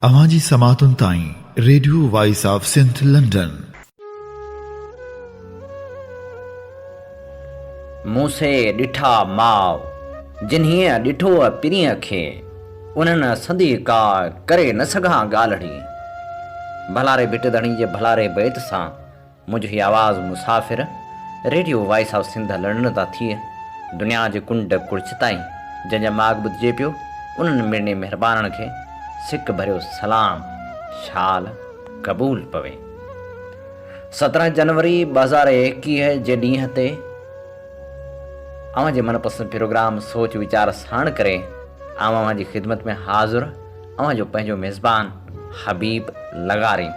अवाजी समातुन ताई radio voice of Sindh London. मूंसे ॾिठा माउ जिन्हीअ ॾिठो पिरीअ खे, उन्हनि सदी का करे न सघां ॻाल्हिड़ी। भलारे भिटधणी जे भलारे बैत सां मुंहिंजी आवाज़ मुसाफ़िर radio voice of Sindh London था थिए। दुनिया जे कुंड कुर्च ताईं जंहिंजा माॻ ॿुधिजे पियो, उन्हनि मिड़ने महिरबाननि खे सिक भरियो सलाम शाल क़बूल पवे। 17 जनवरी 2021 जे ॾींहं ते अवां जे मनपसंद प्रोग्राम सोच वीचार साण करे अवां जी ख़िदमत में हाज़िर अवां जो पंहिंजो मेज़बान हबीब लगारी।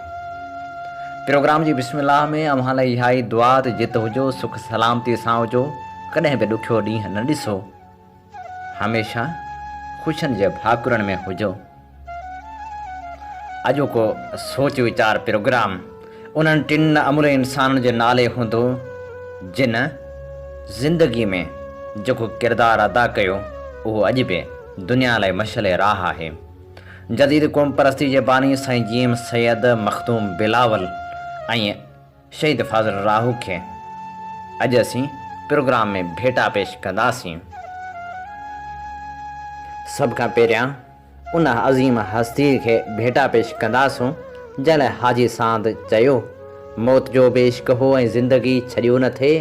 प्रोग्राम जी बिस्मिल्लाह में अवां लाइ इहा ई दुआ त जित हुजो, सुख सलामती सां हुजो, कॾहिं बि ॾुखियो ॾींहुं न ॾिसो, हमेशा ख़ुशियुनि जे भाकुरनि में हुजो। अॼोको सोच वीचार प्रोग्राम उन्हनि टिनि अमूल इंसाननि जे नाले हूंदो जिन ज़िंदगी में जेको किरदारु अदा कयो उहो अॼु बि दुनिया लाइ मशअल राह आहे। जदीद क़ौम परस्ती जे बानी साईं जीम सैयद मखदूम बिलावल ऐं शहीद फाज़िल राहू खे अॼु असीं प्रोग्राम में भेटा पेश कंदासीं। सभ खां पहिरियां उन अज़ीम हस्ती खे भेटा पेश कंदासूं जंहिं लाइ हाजी सांद चयो, मौत जो बि इश्क हो ऐं ज़िंदगी छॾियो न थिए,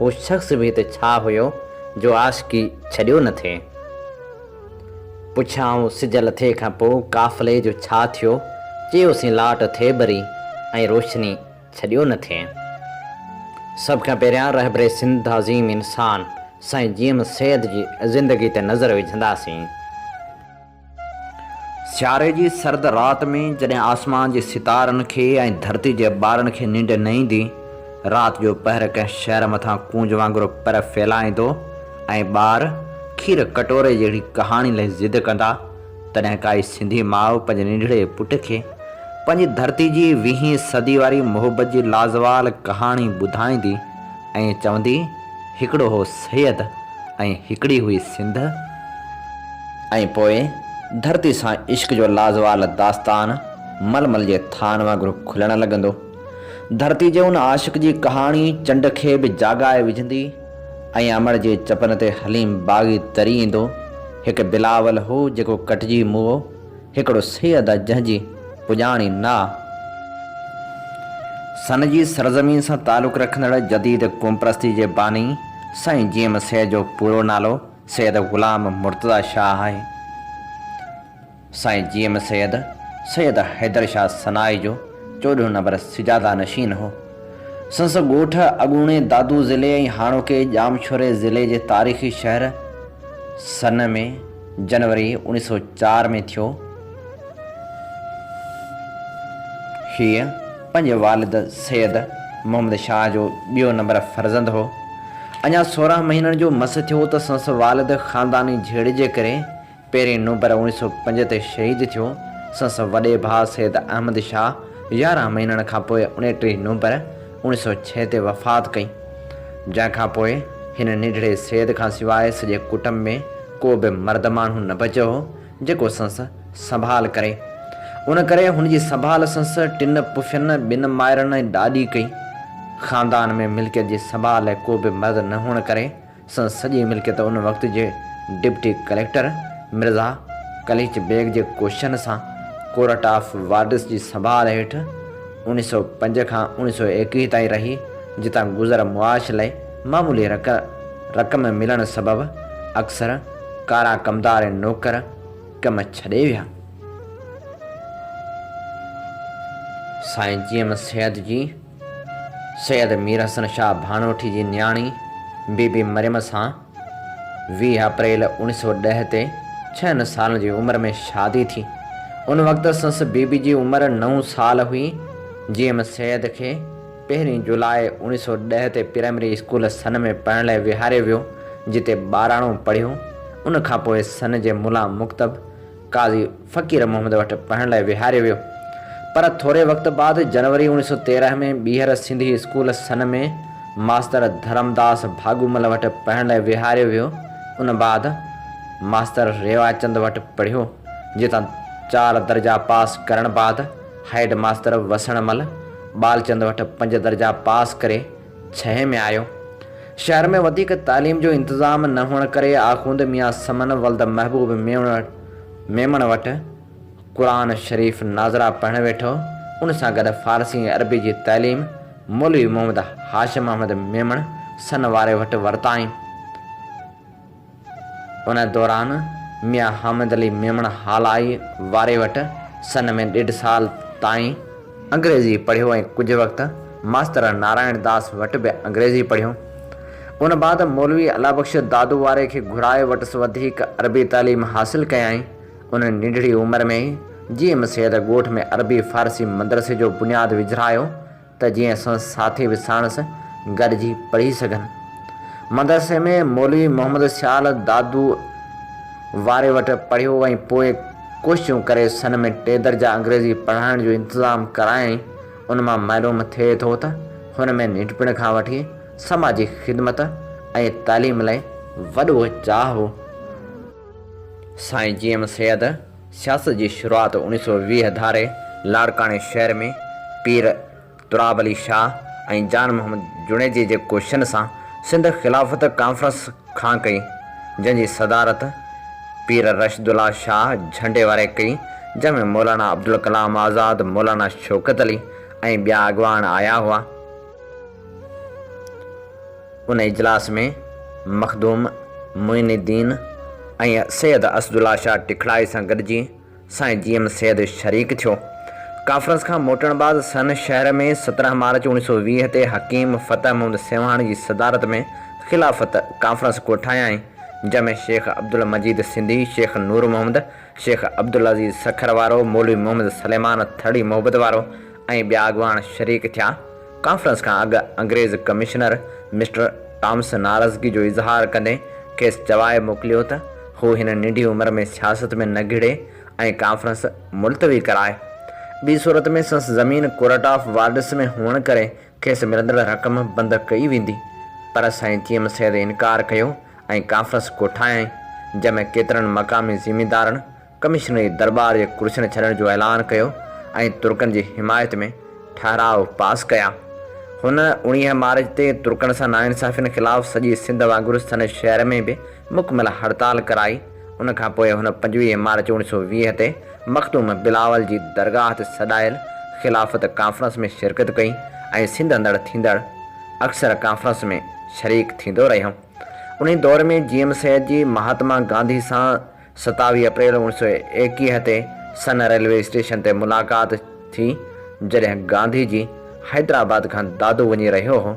हू शख़्स बि त छा हुयो जो आशिकी छॾियो न थिए। पुछाऊं सिज लथे खां पोइ काफ़िले जो छा थियो, चयोसीं लाट थिए भरी ऐं रोशनी छॾियो न थिए। सभ खां पहिरियां रहबरे सिंध अज़ीम इंसान साईं जीम सैयद जी ज़िंदगी ते नज़र विझंदासीं। सियारे जी सर्द रात में जॾहिं आसमान जे सितारनि खे ऐं धरती जे ॿारनि खे निंड न ईंदी, राति जो पहर कंहिं शहर मथां कूंज वांगुरु पर फैलाईंदो ऐं ॿार खीर कटोरे जहिड़ी कहाणी लाइ ज़िद कंदा, तॾहिं काई सिंधी माउ पंहिंजे नंढड़े पुट खे पंहिंजी धरती जी 20वीं सदी वारी मुहबत जी लाज़वाल कहाणी ॿुधाईंदी ऐं चवंदी, हिकिड़ो हो सैयद ऐं हिकिड़ी हुई सिंध। ऐं पोइ धरती सां इश्क जो लाज़वाल दास्तान मलमल जे थान वांगुरु खुलणु लॻंदो। धरती जे उन आशिक़ जी कहाणी चंड खे बि जाॻाए विझंदी ऐं अमर जे चपन ते हलीम बाग़ी तरी ईंदो। हिकु बिलावल हो जेको कटिजी मुओ, हिकिड़ो सैयद जंहिंजी पुॼाणी ना। सन जी सरज़मीन सां तालुक़ रखंदड़ जदीद क़ौम परस्ती जे बानी साईं जीम सैयद जो पूरो नालो सैयद ग़ुलाम मुर्तज़ा शाह आहे। साईं जीम सैयद सैयद हैदर शाह सनाई जो 14 नंबर सिजादा नशीन हो। संस ॻोठ अॻूणे दादू ज़िले ऐं हाणोके जामशोरे ज़िले जे तारीख़ी शहर सन में जनवरी 1904 में थियो। हीअ पंहिंजे वालिद सैयद मोहम्मद शाह जो ॿियो नंबर फर्ज़ंद हो। अञा 16 महीननि जो मस थियो त संस वालिद ख़ानदानी झेड़े जे करे पहिरीं नवंबर 1905 ते शहीद थियो। संस वॾे भाउ सैयद अहमद शाह 11 महीननि खां पोइ 29 नवंबर 1906 ते वफ़ात कई। जंहिंखां पोइ हिन निढड़े सैयद खां सवाइ सॼे कुटुंब में को बि मर्द माण्हू न बचियो हो जेको संस संभाल करे। उन करे हुनजी संभाल संस 3 पुफियुनि 2 माइरनि ऐं ॾाॾी कई। ख़ानदान में मिल्कियत जी संभाल लाइ को बि मर्द न हुअण करे संस सॼी मिल्कियत उन वक़्त जे डिप्टी कलेक्टर मिर्ज़ा कलीच बेग जे कोशन सां कोर्ट ऑफ वार्डिस जी संभाल हेठि 1905 खां 1921 ताईं रही, जितां गुज़र मुआश लाइ मामूली रक़म मिलण सबबि अक्सर कारा कमदार ऐं नौकर कम छॾे विया। साईं जीम सैयद जी सैयद मीर हसन शाह भानोठी जी न्याणी बीबी मरियम सां 20 अप्रैल 1910 ते 6 सालनि जी उमिरि में शादी थी। उन वक़्तु संस बीबी जी उमिरि 9 साल हुई। जीम सैयद खे 1 जुलाई 1910 ते प्राइमरी स्कूल सन में पढ़ण लाइ विहारियो वियो, जिते 12 पढ़ियो। उन खां पोइ सन जे मुला मुक्तब काज़ी फ़कीर मोहम्मद वटि पढ़ण लाइ विहारियो वियो। पर थोरे वक़्त बाद जनवरी 1913 में ॿीहर सिंधी स्कूल सन में मास्तर धरमदास भागूमल वटि पढ़ण लाइ विहारियो वियो। उन बाद मास्तर रेवाचंद वटि पढ़ियो, जितां 4 दर्जा पास करण बाद हेड मास्टर वसणमल बालचंद वटि 5 दर्जा पास करे 6 में आयो। शहर में वधीक तालीम जो इंतज़ाम न हुअण करे आखूंद मियाँ समन वल्द महबूब मेमण वटि क़ुरान शरीफ़ नाज़रा पढ़ण वेठो। उन सां गॾु फ़ारसी ऐं अरबी जी तालीम मौलवी मोहम्मद हाशिम अहमद मेमण सन वारे वटि वरिताई। उन दौरान मियाँ हामिद अली मेमण हालाई वारे वटि सन में 1.5 साल ताईं अंग्रेज़ी पढ़ियो ऐं कुझु वक़्तु मास्तर नारायण दास वटि बि अंग्रेज़ी पढ़ियो। उन बाद मौलवी अलाबख्श दादू वारे खे घुराए वटि वधीक अरबी तालीम हासिल कयाई। उन नंढड़ी उमिरि में ई जीअं सैद ॻोठ में अरबी फ़ारसी मदरसे जो बुनियादु विझरायो त जीअं संस साथी बि साणस गॾिजी पढ़ी सघनि। मदरसे में मौलवी मोहम्मद सियाल दादू वारे वटि पढ़ियो ऐं पोइ कोशिशूं करे सन में 3 दर्जा अंग्रेज़ी पढ़ाइण जो इंतज़ाम करायई। उन मां मालूम थिए थो त हुन में नंढपिण खां वठी समाजी ख़िदमत ऐं तालीम लाइ वॾो चाह हो। साईं जीएम सैद सियासत जी शुरूआति 1920 धारे लाड़काणे शहर में पीर तुराब अली शाह ऐं जान मोहम्मद जुनेजी जे कोशिशनि सां सिंध ख़िलाफ़त कॉन्फ्रेंस खां कई, जंहिंजी सदारत पीर रशदुल्ला शाह झंडे वारे कई, जंहिंमें मौलाना अब्दुल कलाम आज़ाद, मौलाना शौकत अली ऐं ॿिया अॻवान आया हुआ। उन इजलास में मखदूम मुइनुद्दीन ऐं सैयद असदुल्ला शाह टिखड़ाई सां गॾिजी साईं जीएम सैद शरीक थियो। कॉन्फ्रेंस खां मोटण बाद सन शहर में 17 मार्च 1920 ते हकीम फ़तह मोहम्मद सेवाणी जी सदारत में ख़िलाफ़त कॉन्फ्रेंस कोठायाई, जंहिंमें शेख अब्दुल मजीद सिंधी, शेख नूर मोहम्मद, शेख अब्दुल अज़ीज़ सखर वारो, मौलवी मोहम्मद सलेमान थड़ी मोहब्बत वारो ऐं ॿिया अॻवान शरीक थिया। कॉन्फ्रेंस खां अॻु अंग्रेज़ कमिश्नर मिस्टर टॉम्स नाराज़गी जो इज़हार कंदे खेसि चवाए मोकिलियो त हू हिन नंढी उमिरि में सियासत में न घिड़े ऐं कॉन्फ्रेंस मुलतवी कराए। ॿी सूरत में संस ज़मीन कोर्ट ऑफ वार्ड्स में हुअण करे खेसि मिलंदड़ रक़म बंदि कई वेंदी, पर साईं जीएम सैद इनकार कयो ऐं कॉन्फ्रेंस कोठायई, जंहिंमें केतिरनि मक़ामी ज़िमीदारनि कमिश्नरी दरबार जे कुर्सियुनि छॾण जो ऐलान कयो ऐं तुर्कनि जी हिमायत में ठहराव पास कया। हुन 19 मार्च ते तुर्कनि सां नाइंसाफ़ियुनि ख़िलाफ़ सॼी सिंध वांगुरु सन शहर में बि मुकमल हड़ताल कराई। उन खां पोइ हुन 25 मार्च 1920 ते मखदूम बिलावल जी दरगाह ते सॾायल ख़िलाफ़त कॉन्फ्रेंस में शिरकत कई ऐं सिंध अंदरि थींदड़ अक्सर कॉन्फ्रेंस में शरीक थींदो रहियो। उन दौर में जीएम सैद जी महात्मा गांधी सां 27 अप्रैल 1921 ते सन रेलवे स्टेशन ते मुलाक़ात थी, जॾहिं गांधी जी हैदराबाद खां दादू वञी रहियो हो।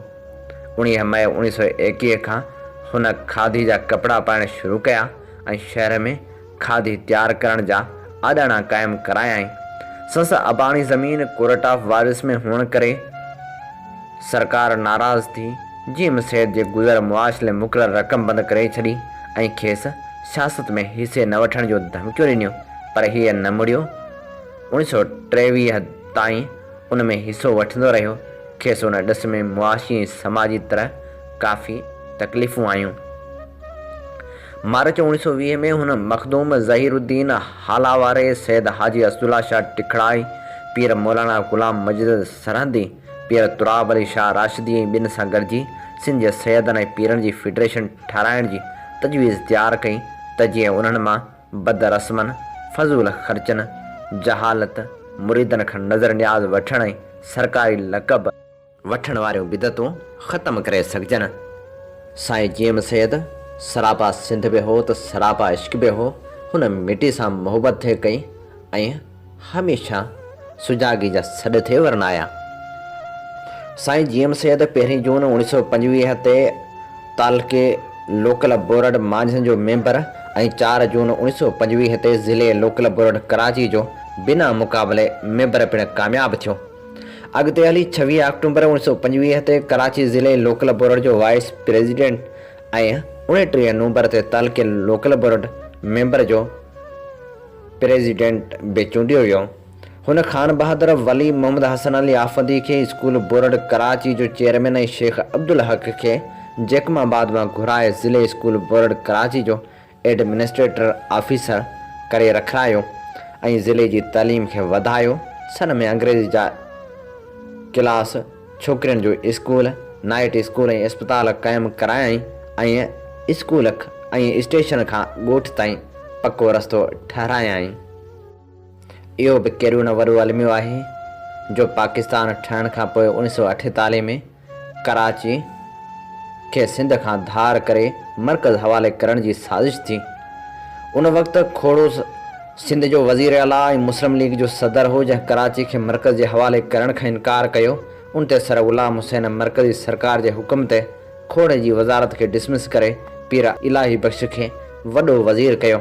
19 मई 1921 खां हुन खादी जा कपिड़ा पाइण शुरू कया ऐं शहर में खादी तयारु करण जा आॾाणा क़ाइमु करायाई। संस अबाणी ज़मीन कोर्ट ऑफ वारिस में हुअण करे सरकार नाराज़ थी जीएम सैद जे गुज़र मुआश लाइ मुक़ररु रक़म बंदि करे छॾी ऐं खेसि सियासत में हिसे न वठण जो धमकियूं ॾिनियूं, पर हीअ न मुड़ियो। 1923 ताईं उन में हिसो वठंदो रहियो। खेसि उन ॾिस में मुआशी ऐं समाजी तरह काफ़ी तकलीफ़ूं आयूं। मार्च 1920 में हुन मखदूम ज़हीरुद्दीन हाला वारे, सैयद हाजी असदुल्ला शाह टिखड़ाई, पीर मौलाना ग़ुलाम मजिद सरहदी, पीर तुराब अली शाह राशिदी ऐं ॿिनि सां गॾिजी सिंध जे सैयदनि ऐं पीरनि जी फेडरेशन ठाराइण जी तजवीज़ तयारु कई त जीअं उन्हनि मां बद रस्मनि, फज़ूल ख़र्चनि, जहालत, मुरीदनि खां नज़र न्याज़ वठण ऐं सरकारी लक़ब वठण वारियूं बिदतूं ख़तमु करे सघजनि। साईं जीएम सैद सरापा सिंध बि हो त सरापा इश्क बि हो। हुन मिटी सां मोहबत थे कई ऐं हमेशह सुजागी जा सॾ थे वरनाया। साईं जीएम सैद 1 जून 1925 ते तालके लोकल बोर्ड मांझनि जो मेंबर ऐं 4 जून 1925 ते ज़िले लोकल बोर्ड कराची जो बिना मुक़ाबले मेंबर पिणु कामयाबु थियो। अॻिते हली 26 अक्टूबर 1925 ते कराची ज़िले लोकल बोर्ड जो वाइस प्रेसिडेंट ऐं 29 नवंबर ते तालके लोकल बोर्ड मेंबर जो प्रेसिडेंट बि चूंडियो वियो। हुन खान बहादुर वली मोहम्मद हसन अली आफ़दी खे स्कूल बोर्ड कराची जो चेयरमैन ऐं शेख अब्दुल हक़ खे जैकमाबाद मां घुराए ज़िले स्कूल बोर्ड कराची जो एडमिनिस्ट्रेटर ऑफिसर करे रखायो। ऐं ज़िले जी तइलीम खे वधायो। सन में अंग्रेज़ी जा क्लास, छोकिरियुनि जो स्कूल, नाइट स्कूल ऐं अस्पताल क़ाइमु करायई ऐं स्कूल ऐं स्टेशन खां ॻोठ ताईं पको रस्तो ठाहिरायई। इहो बि कहिड़ो न वॾो अलमियो आहे जो पाकिस्तान ठहण खां पोइ 1948 में कराची खे सिंध खां धार करे मर्कज़ हवाले करण जी साज़िश थी। उन वक़्तु खोड़ो सिंध जो वज़ीर आला ऐं मुस्लिम लीग जो सदर हो, जंहिं कराची खे मर्कज़ जे हवाले करण खां इनकार कयो। उन ते सर ग़ुलाम हुसैन मर्कज़ी सरकार जे हुकुम ते खोड़े जी वज़ारत खे डिसमिस करे पीर इलाही बख्श खे वॾो वज़ीर कयो।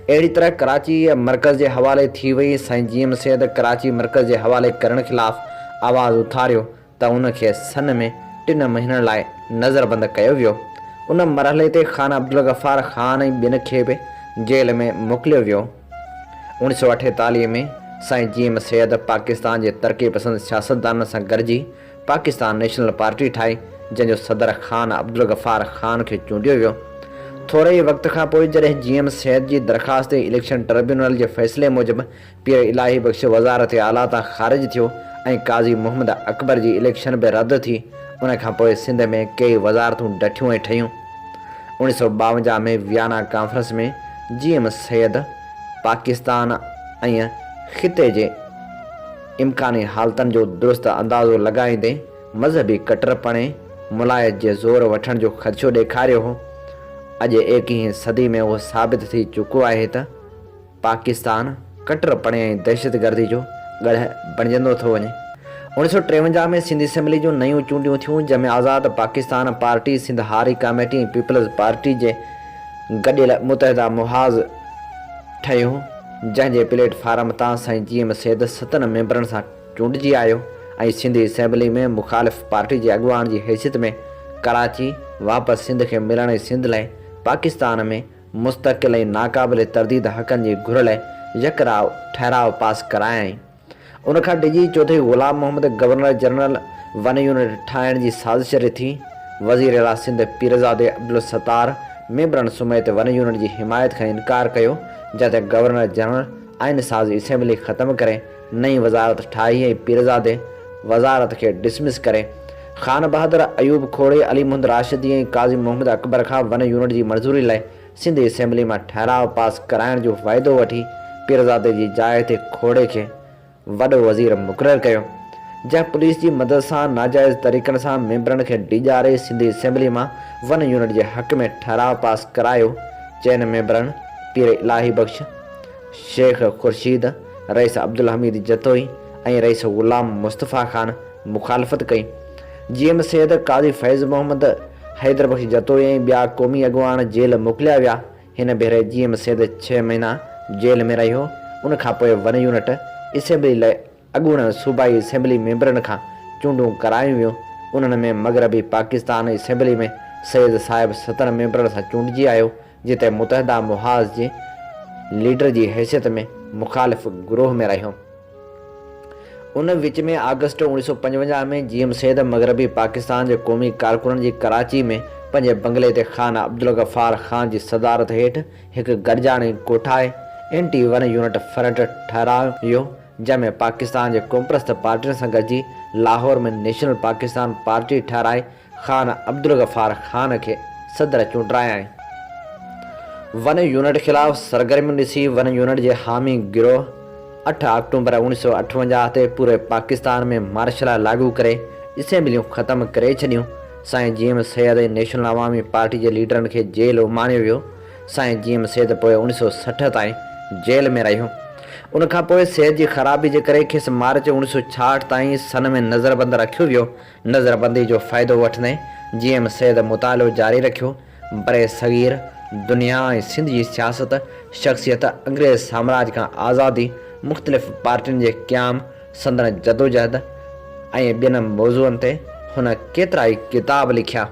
अहिड़ी तरह कराची मर्कज़ जे हवाले थी वई। साईं जीएम सैद कराची मर्कज़ जे हवाले करण ख़िलाफ़ आवाज़ उथारियो त उनखे सन में 3 महीननि लाइ नज़रबंद कयो वियो। उन मरहले ते ख़ान अब्दुल गफ़ार ख़ान ऐं ॿिनि खे बि जेल में मोकिलियो वियो। 1948 में साईं जीएम सैद पाकिस्तान जे तरक़ी पसंद सियासतदाननि सां गॾिजी पाकिस्तान नेशनल पार्टी ठाही, जंहिंजो सदर ख़ान अब्दुल गफ़ार ख़ान खे चूंडियो वियो। थोरे ई वक़्त खां पोइ जॾहिं जीएम सैद जी दरख़्वास्त ते इलेक्शन ट्रिब्यूनल जे फ़ैसिले मूजिबि पीर इलाही बख्श वज़ारत आला तां ख़ारिज थियो ऐं काज़ी मोहम्मद अकबर जी इलेक्शन बि रद्द थी, उन खां पोइ सिंध में कई वज़ारतूं डठियूं ऐं ठहियूं। 1952 में वियना कॉन्फ्रेंस में जीएम सैद पाकिस्तान ऐं ख़िते जे इम्कानी हालतनि जो दुरुस्त अंदाज़ो लॻाईंदे मज़हबी कट्टरपणे मुलायत जे ज़ोर वठण जो ख़दशो ॾेखारियो हो। अॼु 21वीं सदी में उहो साबित थी चुको आहे त पाकिस्तान कट्टरपणे ऐं दहशतगर्दी जो गढ़ बणिजंदो थो वञे। 1953 में सिंध असेंबली जूं नयूं चूंडियूं थियूं, जंहिंमें आज़ाद पाकिस्तान पार्टी, सिंध हारी कमेटी ऐं पीपल्स पार्टी जे गॾियल मुतहदा मुहाज़ ठहियो, जंहिंजे प्लेटफार्म तां साईं जीएम सैद 7 मेंबरनि सां चूंडिजी आयो ऐं सिंधी असेंबली में मुखालिफ़ पार्टी जे अॻुवान जी हैसियत में कराची वापसि सिंध खे मिलण ऐं सिंध लाइ पाकिस्तान में मुस्तक़िल ऐं नाक़ाबिल तरदीद हक़नि जी घुर लाइ यकराव ठहराव पास करायई। उनखां डिॼी Chaudhry Ghulam Mohammad governor general one unit ठाहिण जी साज़िश रिथी। वज़ीर आला सिंध पीरज़ादे अब्दुल सत्तार मेंबरनि सुमेत वन यूनिट जी हिमायत खां इनकार कयो, जिते गवर्नर जनरल आइन साज़ असेंबली ख़तमु करे नई वज़ारत ठाही ऐं पीरज़ादे वज़ारत खे डिसमिस करे ख़ान बहादुर अयूब खोड़े, अली मुहम्मद राशिदी ऐं काज़ी मोहम्मद अकबर खां वन यूनिट जी मंज़ूरी लाइ सिंधी असेंबली मां ठहराव पास कराइण जो फ़ाइदो वठी पीरज़ादे जी जाइ ते खोड़े खे वॾो वज़ीर मुक़ररु कयो, जंहिं पुलिस जी मदद सां नाजाइज़ तरीक़नि सां मेंबरनि खे डिॼारे सिंधी असेंबली मां वन यूनिट जे हक़ में ठहराव पास करायो। चइनि मेंबरनि पीर इलाही बख्श, शेख खुर्शीद, रईस अब्दुल हमीद जतोई ऐं रईस ग़ुलाम मुस्तफ़ा ख़ान मुखालफ़त कई। जीएम सैद काज़ी फैज़ मोहम्मद, हैदर बख्श जतोई ऐं ॿिया क़ौमी अॻुवान जेल मोकिलिया विया। हिन भेरे जीएम सैद 6 महीना जेल में रहियो। उन खां पोइ वन यूनिट असेंबली लाइ अॻूण सूबाई असेंबली मेंबरनि खां चूंडूं करायूं वियूं। उन्हनि में मग़रबी पाकिस्तान असेंबली में सैद साहिब 7 मेंबरनि सां चूंडिजी आयो, जिते मुतहदा मुहाज़ जे लीडर जी हैसियत में मुखालिफ़ ग्रोह में रहियो। उन विच में अगस्त 1955 में जीएम सैद मग़रबी पाकिस्तान जे क़ौमी कारकुननि जी कराची में पंहिंजे बंगले ते ख़ान अब्दुल गफ़ार ख़ान जी सदारत हेठि हिकु गॾिजाणी कोठाए एंटी वन यूनिट फ्रंट ठहिरायो, जंहिंमें पाकिस्तान जे क़ौमप्रस्त पार्टियुनि सां गॾिजी लाहौर में नेशनल पाकिस्तान पार्टी ठहिराए ख़ान अब्दुल गफ़ार ख़ान खे सदर चूंडायई। वन यूनिट ख़िलाफ़ सरगर्मियूं ॾिसी वन यूनिट जे हामी गिरोह 8 अक्टूबर 1958 ते पूरे पाकिस्तान में मार्शल लागू करे असेंबलियूं ख़तमु करे छॾियूं। साईं जीएम सैद ऐं नेशनल अवामी पार्टी जे लीडरनि खे जेल उमाणियो वियो। साईं जीएम सैद पोइ 1960 ताईं जेल में रहियो। उनखां पोइ सैद जी ख़राबी जे करे खेसि मार्च 1966 ताईं सन में नज़रबंद रखियो वियो। नज़रबंदी जो फ़ाइदो वठंदे जीएम सैद मुतालो जारी रखियो। बरे सग़ीर दुनिया ऐं सिंध जी सियासत, शख़्सियत, अंग्रेज़ साम्राज खां आज़ादी, मुख़्तलिफ़ पार्टियुनि जे क़याम, संदन जदोजहद ऐं ॿियनि मौज़ूअनि ते हुन केतिरा ई किताब लिखिया।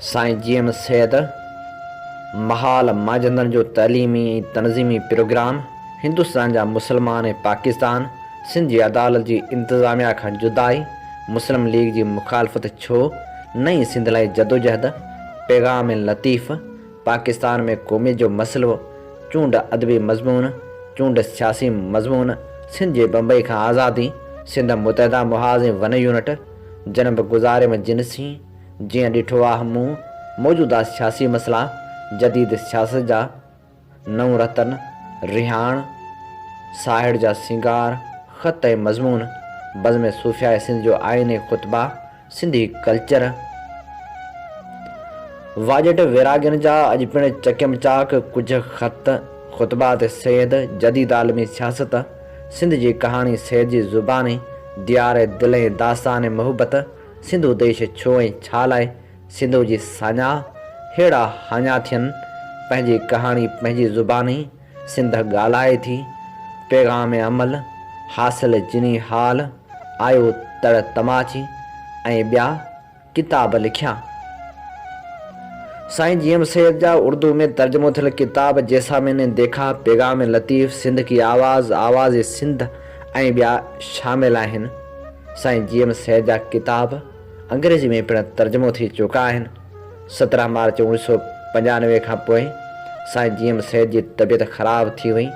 साईं जीएम सैद महाल माजंदनि जो तइलीमी ऐं तनज़ीमी प्रोग्राम, हिंदुस्तान जा मुसलमान ऐं पाकिस्तान, सिंध जी अदालत जी इंतिज़ामिया खां जुदाई, मुस्लिम लीग जी मुखालफ़त छो, नई सिंध लाइ जदोजहद, पैगाम लतीफ़, पाकिस्तान में क़ौमियत जो मसइलो, चूंड अदबी मज़मून, चूंड सियासी मज़मून, सिंध जे बम्बई खां आज़ादी, सिंध मुतहदा मुहाज़ ऐं वन यूनिट, जनम गुज़ारे में जिनसी, जीअं ॾिठो आहे मूं, मौजूदा सियासी मसइला, जदीद सियासत जा नव रतन, रिहाण, साहिड़ जा सिंगार, ख़त ऐं मज़मून, बज़्म सूफ़िया सिंध जो आइन ऐं ख़ुतबा, सिंधी कल्चर, वाजट वैरागियुनि जा अॼु पिणु चकमचाक कुझु ख़त, ख़ुतबा ते सैद, जदीद आलमी सियासत, सिंध जी कहाणी सैद जी ज़ुबानी, दियार ऐं दिल ऐं दास्तान ऐं मुहबत, सिंधु देश छो ऐं छा लाइ, सिंधु जी साञा, अहिड़ा हाञा थियनि, पंहिंजी कहाणी पंहिंजी ज़ुबानी, सिंध ॻाल्हाए थी, पैगाम अमल, हासिल जिनी हाल, आयो तड़ तमाची ऐं ॿिया किताब लिखिया। साईं जीएम सैद जा उर्दू में तर्जुमो थियल किताब जैसा मैंने देखा, पैगाम लतीफ़, सिंध की आवाज़, आवाज़ सिंध ऐं ॿिया शामिल आहिनि। साईं जीएम सैद जा किताब अंग्रेज़ी में पिणु तर्जुमो थी चुका आहिनि। 17 मार्च 1995 खां पोइ साईं जीएम सैद जी तबियत ख़राब थी वई।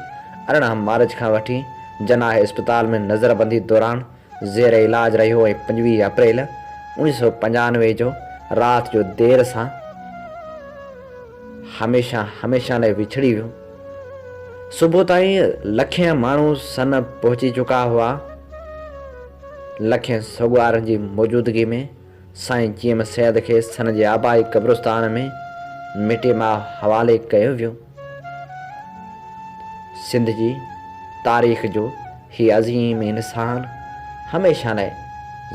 18 मार्च खां वठी जनाह इस्पताल में नज़रबंदी दौरान ज़ेर इलाज रहियो ऐं 25 अप्रैल 1995 जो राति जो देर सां हमेशा लाइ विछड़ी वियो। सुबुह ताईं लखें माण्हू सन पहुची चुका हुआ। लखें सॻुवारनि जी मौजूदगी में साईं जीएम सैद खे सन जे आबाई क़ब्रिस्तान में मिटे मां हवाले कयो वियो। सिंध जी तारीख़ जो ही अज़ीम इंसान हमेशा लाइ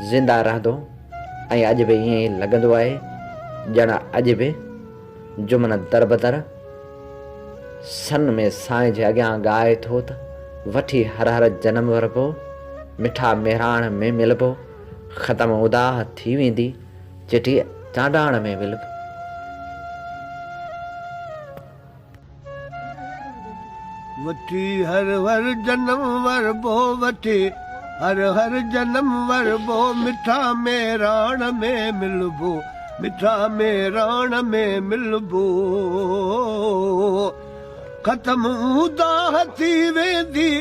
ज़िंदा रहंदो ऐं अॼु बि ईअं ई लॻंदो आहे ॼण अॼु बि जुमन दरबदर सन में साईं जे अॻियां ॻाए थो त वठी हर हर जनम वरबो, मिठा मेहराण में मिलबो, ख़तम उदाह थी वेंदी, चिठी चांडाण में मिलबो। वठी हर हर जनम वरबो, वठी हर हर जनम वरबो, मिठा मेहराण में मिलबो, मिठा मेहराण में मिलबो। ख़त्म उदाह थी वेंदी,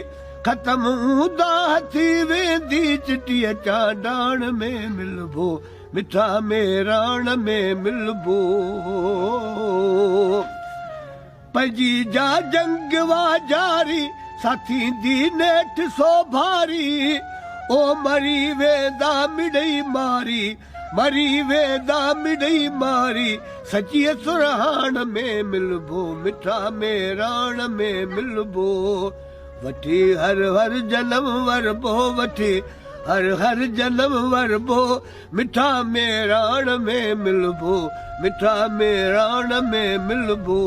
ख़त्म उदाह थी वेंदी, चिठीअ चांडाण में मिलबो, मिठा मेहराण में मिलबो। पंहिंजी जा जंग वा जारी, साथी दी नेठ सो भारी, ओ मरी वेंदा मिड़ई मारी, मरी वेंदा मिड़ई मारी, सची सुरहाण में मिलबो, मिठा मेहराण में मिलबो। वठी हर हर जनम वरबो, वठी हर हर जनम वरबो, मिठा मेहराण में मिलबो, मिठा मेहराण में मिलबो।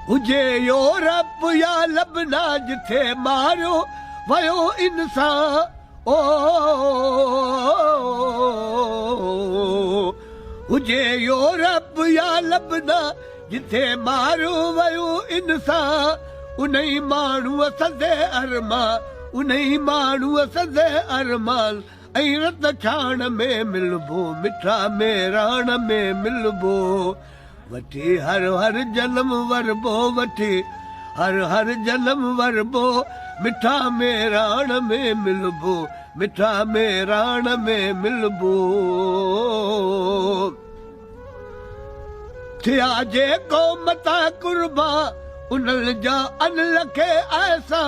हुजे यूरोप या लबना जिथे मारियो वयो इंसान, ओ हुजे यूरोप या लबना जिथे मारियो वयो इंसान, उन्ही माण्हूअ सदे अरमान, उन्ही माण्हूअ सदे अरमान, ऐं रत छाण में मिलबो, मिठा मेहराण में मिलबो। वठी हर हर जनम वरबो, वठी हर हर जनम वरबो, मिठा मेहराण में मिलबो, मिठा मेहराण में मिलबो। थिया जेको मता कुर्बा, उन्हनि जा अन लखे ऐसा,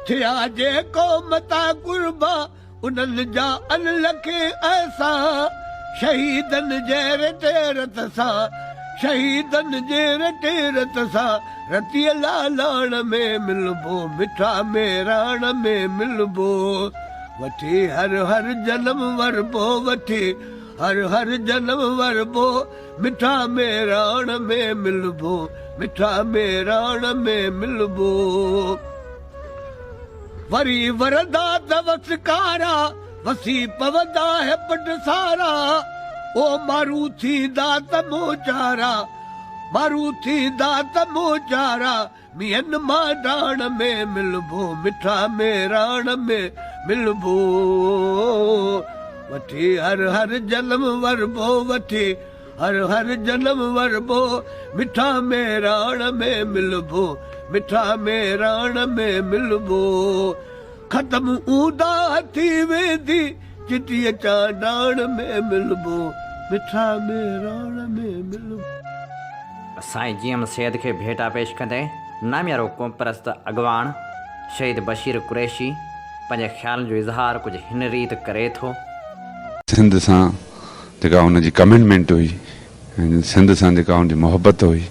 थिया जेको मता कुर्बा, उन्हनि जा अन लखे ऐसा, शहीदनि जे रत सां, शहीदनि जे रत सां, रतीअ लालाण में मिलबो, मिठा मेहराण में मिलबो। वठी हर हर जनम वरबो, वठी हर हर जनम वरबो, मिठा मेहराण में मिलबो, मिठा मेहराण में मिलबो। वरी वरदा दवसकारा, वसी पवदा है पट सारा, ओ मारू थी दात मोचारा, मारू थी दात मोचारा, मियन माडाण में मिलबो, मिठा मेहराण में मिलबो। वठी हर हर जनम वरबो, वठी हर हर जन्म वरबो मिठा में राण में मिलबो मिठा में राण में मिलबो खत्म ऊंदा थी वेंदी चिटीअ चांडाण में मिलबो मिठा में राण में मिलबो। साईं जीएम सैद खे भेटा पेश कंदे नामियारो क़ौम परस्त अॻवान शहीद बशीर कुरैशी पंहिंजे ख़्यालनि जो इज़हार कुझु हिन रीति करे थो। सिंध सां जेका हुनजी कमिटमेंट हुई ऐं सिंध सां जेका हुनजी मोहबत हुई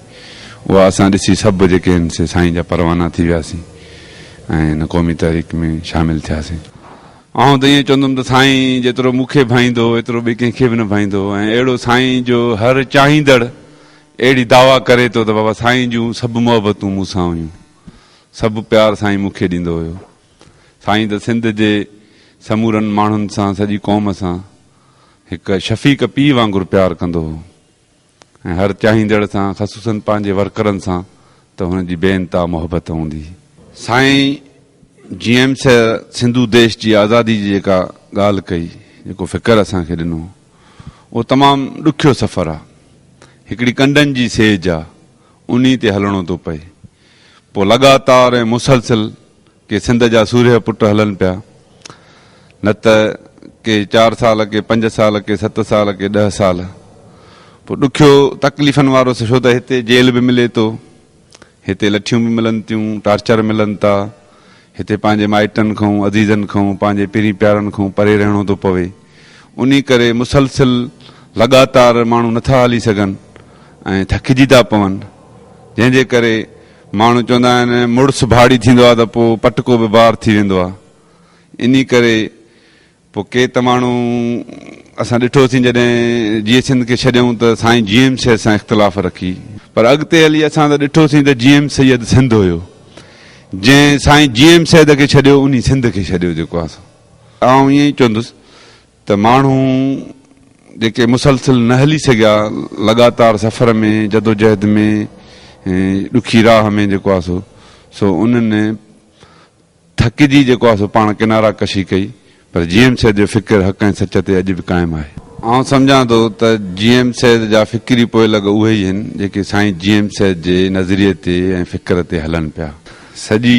उहा असां ॾिसी सभु जेके आहिनि से साईं जा परवाना थी वियासीं ऐं हिन क़ौमी तहरीक में शामिलु थियासीं। आउं त ईअं चवंदुमि त साईं जेतिरो मूंखे भाईंदो एतिरो ॿिए कंहिंखे बि न भाईंदो ऐं अहिड़ो साईं जो हर चाहींदड़ अहिड़ी दावा करे थो त बाबा साईं जूं सभु मोहबतूं मूंसां हुयूं, सभु प्यार साईं मूंखे ॾींदो हुयो। साईं त सिंध जे समूरनि माण्हुनि सां सॼी क़ौम सां हिकु शफ़ीक़ पीउ वांगुरु प्यारु कंदो हो ऐं हर चाहींदड़ सां ख़ुसूसन पंहिंजे वर्करनि सां त हुनजी बेइंतहा मोहबत हूंदी। साईं जीएम सिंधु देश जी आज़ादी जी जेका ॻाल्हि कई, जेको फ़िकर असांखे ॾिनो, उहो तमामु ॾुखियो सफ़र आहे। हिकिड़ी कंडनि जी सेज आहे, उन ते हलणो थो पए। पोइ लगातार ऐं मुसलसिल के सिंध जा सूर्य पुट हलनि पिया, न त के 4 साल के 5 साल के 7 साल के 10 साल। पोइ ॾुखियो तकलीफ़नि वारो छो त हिते जेल बि मिले थो, हिते लठियूं बि मिलनि थियूं, टार्चर मिलनि था, हिते पंहिंजे माइटनि खां अज़ीज़नि खां पंहिंजे पिरी प्यारनि खां परे रहणो थो पवे। उन करे मुसलसिल लगातार माण्हू नथा हली सघनि ऐं थकिजी था पवनि, जंहिंजे करे माण्हू चवंदा आहिनि मुड़ुसु भाड़ी थींदो आहे त पोइ पटको बि बार थी वेंदो आहे। इन करे पोइ के त माण्हू असां ॾिठोसीं जॾहिं जीअं सिंध खे छॾियऊं त साईं जीएम सैद सां इख़्तिलाफ़ रखी, पर अॻिते हली असां त ॾिठोसीं त जीएम सैद सिंध हुयो। जंहिं साईं जीएम सैद खे छॾियो उन सिंध खे छॾियो जेको आहे। आउं ईअं ई चवंदुसि त माण्हू जेके मुसलसिल न हली सघिया लगातार सफ़र में जदोजहद में ॾुखी राह में जेको आहे सो उन्हनि थकिजी जेको आहे सो पाण किनारा कशी कई, पर जीएम सैद जो फ़िक्र हक़ ऐं सच ते अॼु बि क़ाइमु आहे। आउं सम्झां थो त जीएम सैद जा फ़िक्री पोइ लॻ उहे ई आहिनि जेके साईं जीएम सैद जे नज़रिए ते ऐं फ़िक्र ते हलनि पिया। सॼी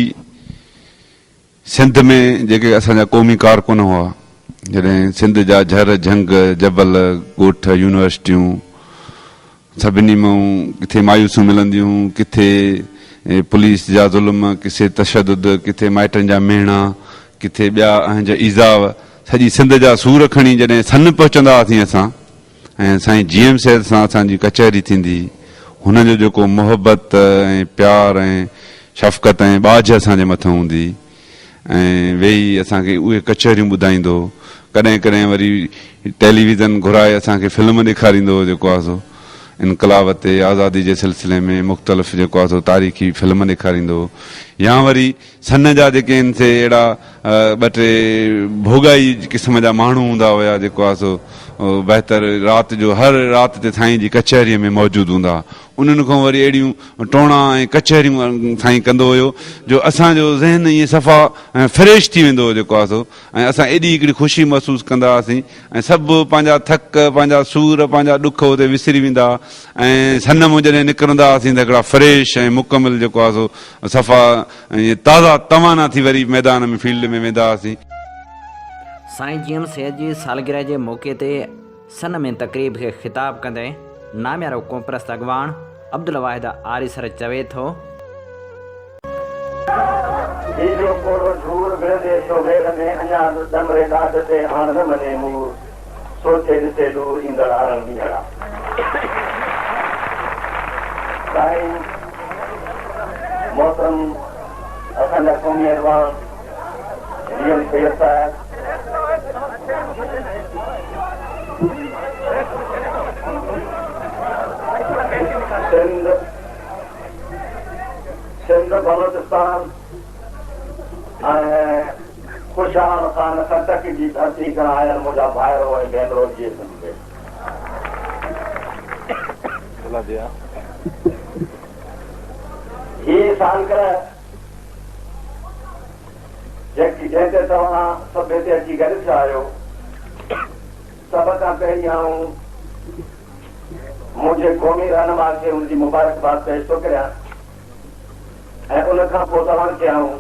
सिंध में जेके असांजा क़ौमी कारकुन हुआ, जॾहिं सिंध जा झर झंग जबल ॻोठ यूनिवर्सिटियूं सभिनी मां किथे मायूसूं मिलंदियूं, किथे पुलिस जा ज़ुल्म, किथे तशदुद, किथे माइटनि जा मेणा, किथे ॿिया अहंजा ईज़ाव, सॼी सिंध जा सूर खणी जॾहिं सन पहुचंदा हुआसीं असां ऐं साईं जीएम सैद सां असांजी कचहरी थींदी, हुनजो जेको मोहबत ऐं प्यार ऐं शफ़क़त ऐं बाझ असांजे मथां हूंदी ऐं वेही असांखे उहे कचहरियूं ॿुधाईंदो। कॾहिं कॾहिं वरी टेलीविज़न घुराए असांखे फिल्म ॾेखारींदो हो जेको आहे सो इनकलाब ते आज़ादी जे सिलसिले में मुख़्तलिफ़ जेको आहे सो तारीख़ी फिल्म ॾेखारींदो, या वरी सन जा जेके आहिनि से अहिड़ा 2-3 भोगाई क़िस्म जा माण्हू हूंदा हुया जेको आहे सो बहितर राति जो हर राति ते साईं जी कचहरीअ में मौजूदु हूंदा। उन्हनि खां वरी अहिड़ियूं टोणा ऐं कचहरियूं साईं कंदो हुयो जो असांजो ज़हन ईअं सफ़ा ऐं फ्रेश थी वेंदो हो जेको आहे सो, ऐं असां एॾी हिकिड़ी ख़ुशी महसूसु कंदा हुआसीं ऐं सभु पंहिंजा थक, पंहिंजा सूर, पंहिंजा ॾुख उते विसरी वेंदा ऐं सन मां जॾहिं निकिरंदा हुआसीं त हिकिड़ा फ्रेश ऐं मुकमिल जेको आहे सो सफ़ा ऐं ताज़ा तवाना थी वरी मैदान में फील्ड में वेंदा हुआसीं। साईं जीएम सैद जी सालगिरह जे मौक़े ते सन में तक़रीब खे ख़िताब कंदे नामियारो क़ौम परस्त अॻवान अब्दुल वाहिद आरिसर चवे थो, असांजा क़ौमी अॻवान जीएम सैद साहिब सिंध बलोचिस्तान ऐं खुशहाल ख़ान कंटक जी धरती खां आयल मुंहिंजा भाइरो ऐं भेनरो जी हीअ सालगिरह जंहिंते तव्हां सभु हिते अची गॾु थिया आहियो, सभ खां पहिरीं आऊं मुझे क़ौमी रहनुमा खे उनकी मुबारकबाद पेश थो करियां ऐं उन खां पोइ तव्हां खे आऊं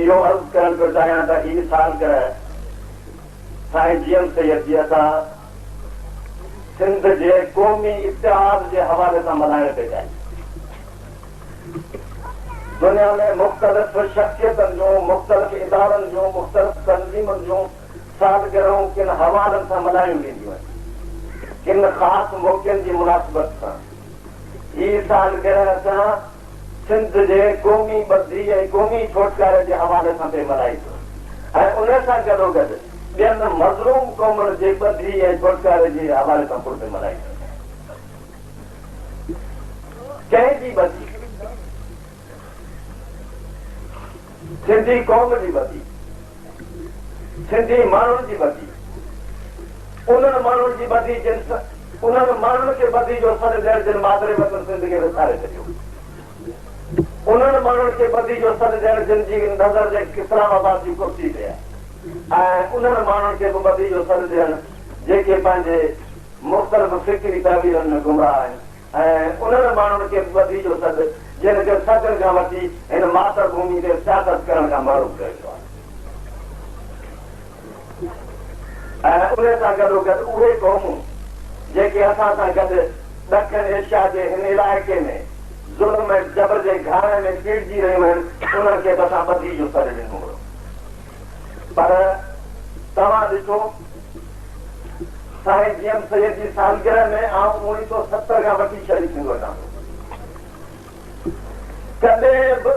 इहो अर्ज़ु करणु थो चाहियां त हीअ सालगिरह साईं जीएम सैयद जी असां सिंध जे क़ौमी इतिहाद जे हवाले सां मल्हाइण ते चाहियूं। दुनिया में मुख़्तलिफ़ शख़्सियतनि जूं मुख़्तलिफ़ इदारनि जूं मुख़्तलिफ़ तंज़ीमुनि जूं सालगिरहूं किन हवालनि सां मल्हायूं वेंदियूं आहिनि, किन ख़ासि मौक़नि जी मुनासिबत सां। हीअ सालगिरह असां सिंध जे क़ौमी ॿधी ऐं क़ौमी छोटकारे जे हवाले सां पे मल्हाईंदो ऐं उन सां गॾोगॾु ॿियनि मज़लूम क़ौमुनि जे ॿधी ऐं छोटकारे जे हवाले सां पुर ते मल्हाईंदो। कंहिंजी ॿधी? सिंधी क़ौम जी ॿधी, सिंधी माण्हुनि जी ॿधी, उन्हनि माण्हुनि जी ॿधी जिन उन्हनि माण्हुनि खे ॿधी जो सॾु ॾियण जिन मादरे वतन सिंध खे विसारे छॾियो, उन्हनि माण्हुनि खे ॿधी जो सॾु ॾियण जिन जी नज़र जे इस्लामाबाद जी कुर्सी ते आहे ऐं उन्हनि माण्हुनि खे बि ॿधी जो सॾु ॾियण जेके पंहिंजे मुख़्तलिफ़ फिक्री तहवीरनि में गुमराह आहिनि ऐं उन्हनि माण्हुनि खे ॿधी जो सॾु जिन खे सदियुनि खां वठी हिन मातृभूमि ते सियासत करण खां महरूम कयो आहे ऐं उन सां गॾोगॾु उहे क़ौमूं जेके असां सां गॾु ॾखिण एशिया जे हिन इलाइक़े में ज़ुल्म ऐं जबर जे घारे में पीड़िजी रहियूं आहिनि, उन्हनि खे बि असां ॿधी जो सॾु ॾिनो हो। पर तव्हां ॾिसो साईं जीएम सैयद जी सालगिरह में आउं 1970 खां वठी शरीक थींदो वठां, कॾहिं बि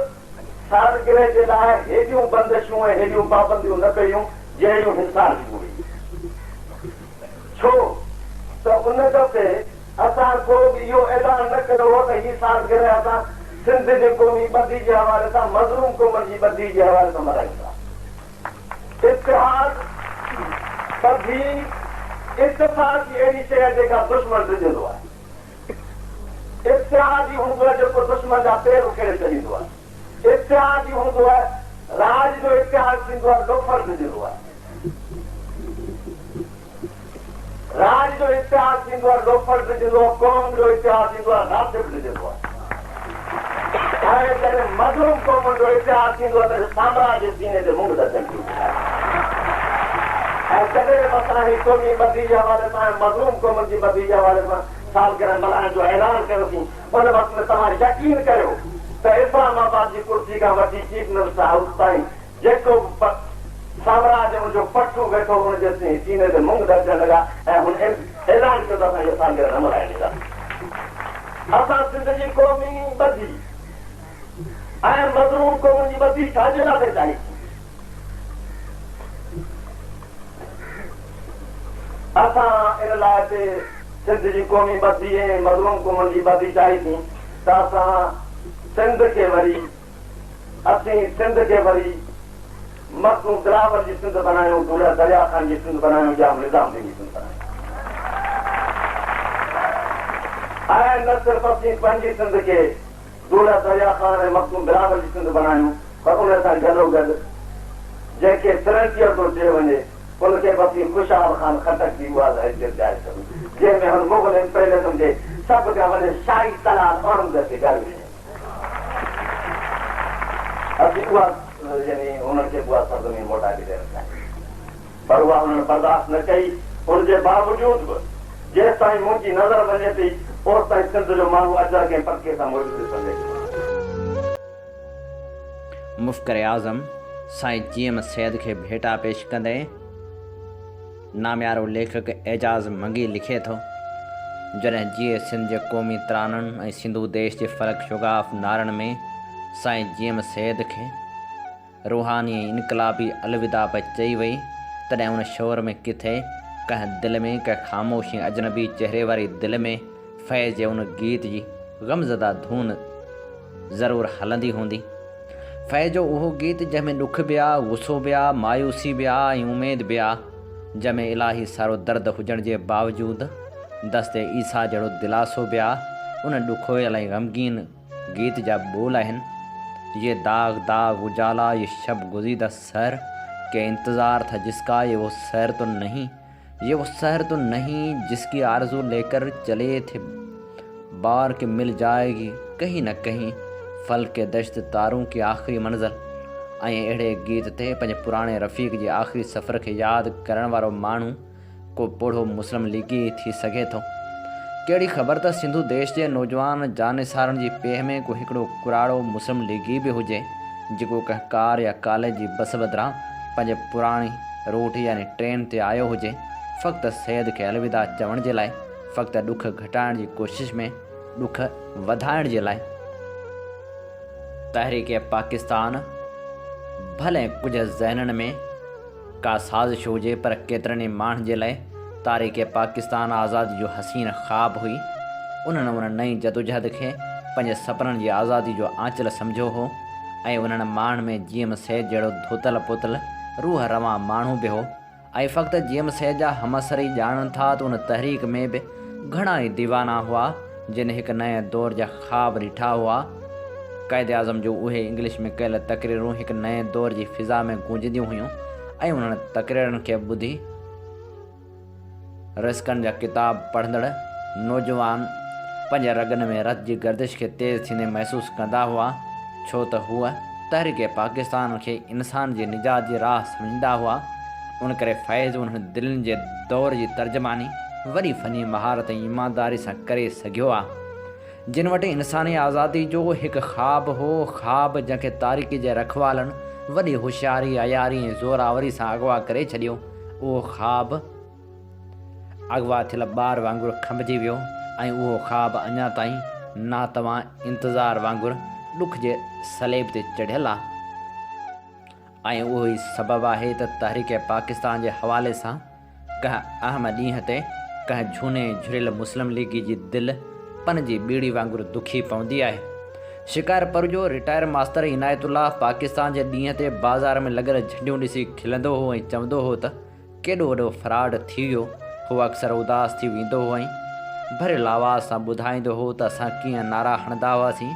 सालगिरह जे लाइ हेॾियूं बंदिशूं ऐं हेॾियूं पाबंदियूं न कयूं जहिड़ियूं हिसार जी हुई। छो त उन दफ़े असां को बि इहो ऐलान न कयो हो त हीअ सालगिरह असां सिंध जे क़ौमी ॿधी जे हवाले सां मज़लूम क़ौमनि जी ॿधी जे हवाले सां मल्हायूं। इतिहाद ॿधी इत्तिफ़ाक़ जी अहिड़ी शइ आहे जेका दुश्मन ॾिजंदो आहे। इतिहाद ई हूंदो आहे जेको दुश्मन जा पेर उखेड़े छॾींदो आहे। इतिहाद ई हूंदो आहे राज जो इतिहाद थींदो आहे, लोफर ॾिजंदो आहे। राज जो इतिहाद थींदो आहे, लोफर ॾिजंदो आहे। क़ौम जो इतिहाद थींदो आहे, राशिद ॾिजंदो आहे। ऐं जॾहिं मज़लूम क़ौमुनि जो इतिहाद थींदो आहे त साम्राज्य जे सीने ते मुंहुं ॾसंदी ऐं जॾहिं असां ही क़ौमी ॿधी जे हवाले सां मज़लूम क़ौमुनि जी ॿधी जे हवाले सां सालगिरह मल्हाइण जो ऐलान कयोसीं, उन वक़्त में तव्हां यकीन कयो त इस्लामाबाद जी कुर्सी खां वठी चीफ मिनिस्टर हाउस ताईं जेको साम्राज्य जो पठो वेठो हुनजे सीने ते मुंहुं ॾसण लॻा ऐं हुन ऐलान कयो त असां इहो सालगिरह न मल्हाए ॾींदा। असां सिंध जी क़ौमी ॿधी ऐं मज़लूम क़ौमुनि जी ॿधी छाजे लाइ चाहिए? असां इन लाइ सिंध जी क़ौमी ॿधी ऐं मज़लूम क़ौमुनि जी ॿधी चाहिए त असां सिंध खे वरी मखदूम दिलावर जी सिंध बनायूं, दूल्हा दरिया खान जी सिंध बनायूं, जाम निज़ाम जी सिंध बनायूं ऐं न सिर्फ़ु असीं पंहिंजी सिंध खे दूल्हा दरिया खान ऐं मखदूम दिलावर जी सिंध बनायूं, पर उन सां गॾोगॾु जंहिंखे सिरंचियर थो चयो वञे उनखे बि खुशहाल ख़ान खटक जी उहा हैसियत ॾियारे सघूं, जंहिंमें हुन मुग़ल इम्पेरियलिज़म जे सभ खां वॾे शाही तलाक औरंगज़ेब खे ॻाल्हि असीं उहा यानी उन्हनि खे उहा सरज़मीन मोटाए ॾियणु चाहियूं, पर उहा उन्हनि बर्दाश्त न कई। उनजे बावजूद बि जेसि ताईं मुंहिंजी नज़र वञे थी ओसि ताईं सिंध जो माण्हू अजर खे पके सां मौजूदु ॾिसंदे। मुफ़्कर आज़म साईं जीएम सैयद खे भेटा पेश कंदे नामियारो लेखक एजाज़ मंगी लिखे थो, जॾहिं जीअं सिंध जे क़ौमी तराननि ऐं सिंधू देश जे फ़र्क़ शुगाफ़ नारनि में साईं जीएम सैयद खे रूहानी ऐं इनकलाबी अलविदा पे चई वई, तॾहिं उन शोर में किथे कंहिं दिलि में कंहिं ख़ामोश अजनबी चहिरे वारी दिलि में फैज़ जे उन गीत जी ग़मज़दा धून ज़रूरु हलंदी हूंदी। फैज़ जो उहो गीत जंहिंमें ॾुख बि आहे, गुस्सो बि आहे, मायूसी बि आहे ऐं उमेद बि आहे, जंहिंमें इलाही सारो दर्द हुजण जे बावजूदु दस्ते ईसा जहिड़ो दिलासो बि आहे। उन ॾुखोयल ऐं ग़मगीन गीत जा ॿोल आहिनि, ये दाग दाग उजाला, ये शब गुज़ीदा सर के इंतज़ार था जिसका, ये वो सैर तो नहीं ये वो शहर तो नहीं जिसकी आरजू लेकर चले थे बार के मिल जाएगी कहीं न कहीं फल के दश्त तारों की आखिरी मंज़िल। ऐं अहिड़े गीत ते पंहिंजे पुराणे रफ़ीक जे आख़िरी सफ़र खे यादि करण वारो माण्हू को पोढ़ो मुस्लिम लीगी थी सघे थो। कहिड़ी ख़बर त सिंधु देश जे नौजवान जानिसारनि जी पेह में को हिकिड़ो कुराड़ो मुस्लिम लीगी बि हुजे जेको कंहिं कार या कॉलेज जी बस बदिरां पंहिंजे पुराणी रूट यानी ट्रेन ते आयो हुजे फ़क़्ति सैद खे अलविदा चवण जे लाइ, फ़क़्ति ॾुख घटाइण जी कोशिश में ॾुख वधाइण जे लाइ। तहरीक पाकिस्तान भले कुझु ज़हननि में का साज़िश हुजे पर केतिरनि ई माण्हुनि जे लाइ तारीख़ पाकिस्तान आज़ादी जो हसीन ख़्वाब हुई। उन्हनि उन नई जदोजहद खे पंहिंजे सपननि जी आज़ादी जो आंचल सम्झो हो ऐं उन्हनि माण्हुनि में जीएम सैद जहिड़ो धोतल पोतल रूह रवां माण्हू बि हो। ऐं फ़क़्ति जीएम सैद जा हमअसर ई ॼाणनि था त उन तहरीक में बि घणा ई दीवाना हुआ जिन हिकु नए दौर जा ख़्वाब ॾिठा हुआ। क़ाइद आज़म जो उहे इंग्लिश में कयल तक़रीरूं हिकु नए दौर जी फ़िज़ा में गूंजंदियूं हुयूं ऐं उन्हनि तक़रीरनि खे ॿुधी रिस्कनि जा किताब पढ़ंदड़ नौजवान पंहिंजे रगनि में रत जी गर्दिश खे तेज़ थींदे महसूस कंदा हुआ, छो त हूअ तहरीक पाकिस्तान खे इंसान जी निजात जी राह सम्झंदा हुआ। उन करे फैज़ उन्हनि दिलनि जे दौर जी तर्जमानी वरी फ़नी महारत ऐं ईमानदारी सां करे सघियो आहे। जिन वटि इंसानी आज़ादी जो हिकु ख़्वाब हो, ख़्वाब जंहिंखे तारीख़ जे रखवालनि वॾी होशियारी अयारी ऐं ज़ोरावरी सां अगवा करे छॾियो, उहो ख़्वाब अगवा थियल ॿार वांगुरु खंभिजी वियो ऐं उहो ख़्वाब अञा ताईं ना तव्हां इंतज़ार वांगुरु ॾुख जे सलेब ते चढ़ियल आहे। ऐं उहो ई सबबु आहे त तहरीक पाकिस्तान जे हवाले सां कंहिं अहम ॾींहं ते कंहिं झूने झुरियल मुस्लिम लीगी जी दिलि पन जी ॿीड़ी वांगुरु दुखी पवंदी आहे। शिकारपुर जो रिटायर मास्टर इनायतुल्लाह पाकिस्तान जे ॾींहं ते बाज़ार में लॻल झंडियूं ॾिसी खिलंदो हो ऐं चवंदो हो त केॾो वॾो फ्रॉड थी वियो। हू अक्सर उदास थी वेंदो हो ऐं भरियल आवाज़ सां ॿुधाईंदो हो त असां कीअं नारा हणंदा हुआसीं।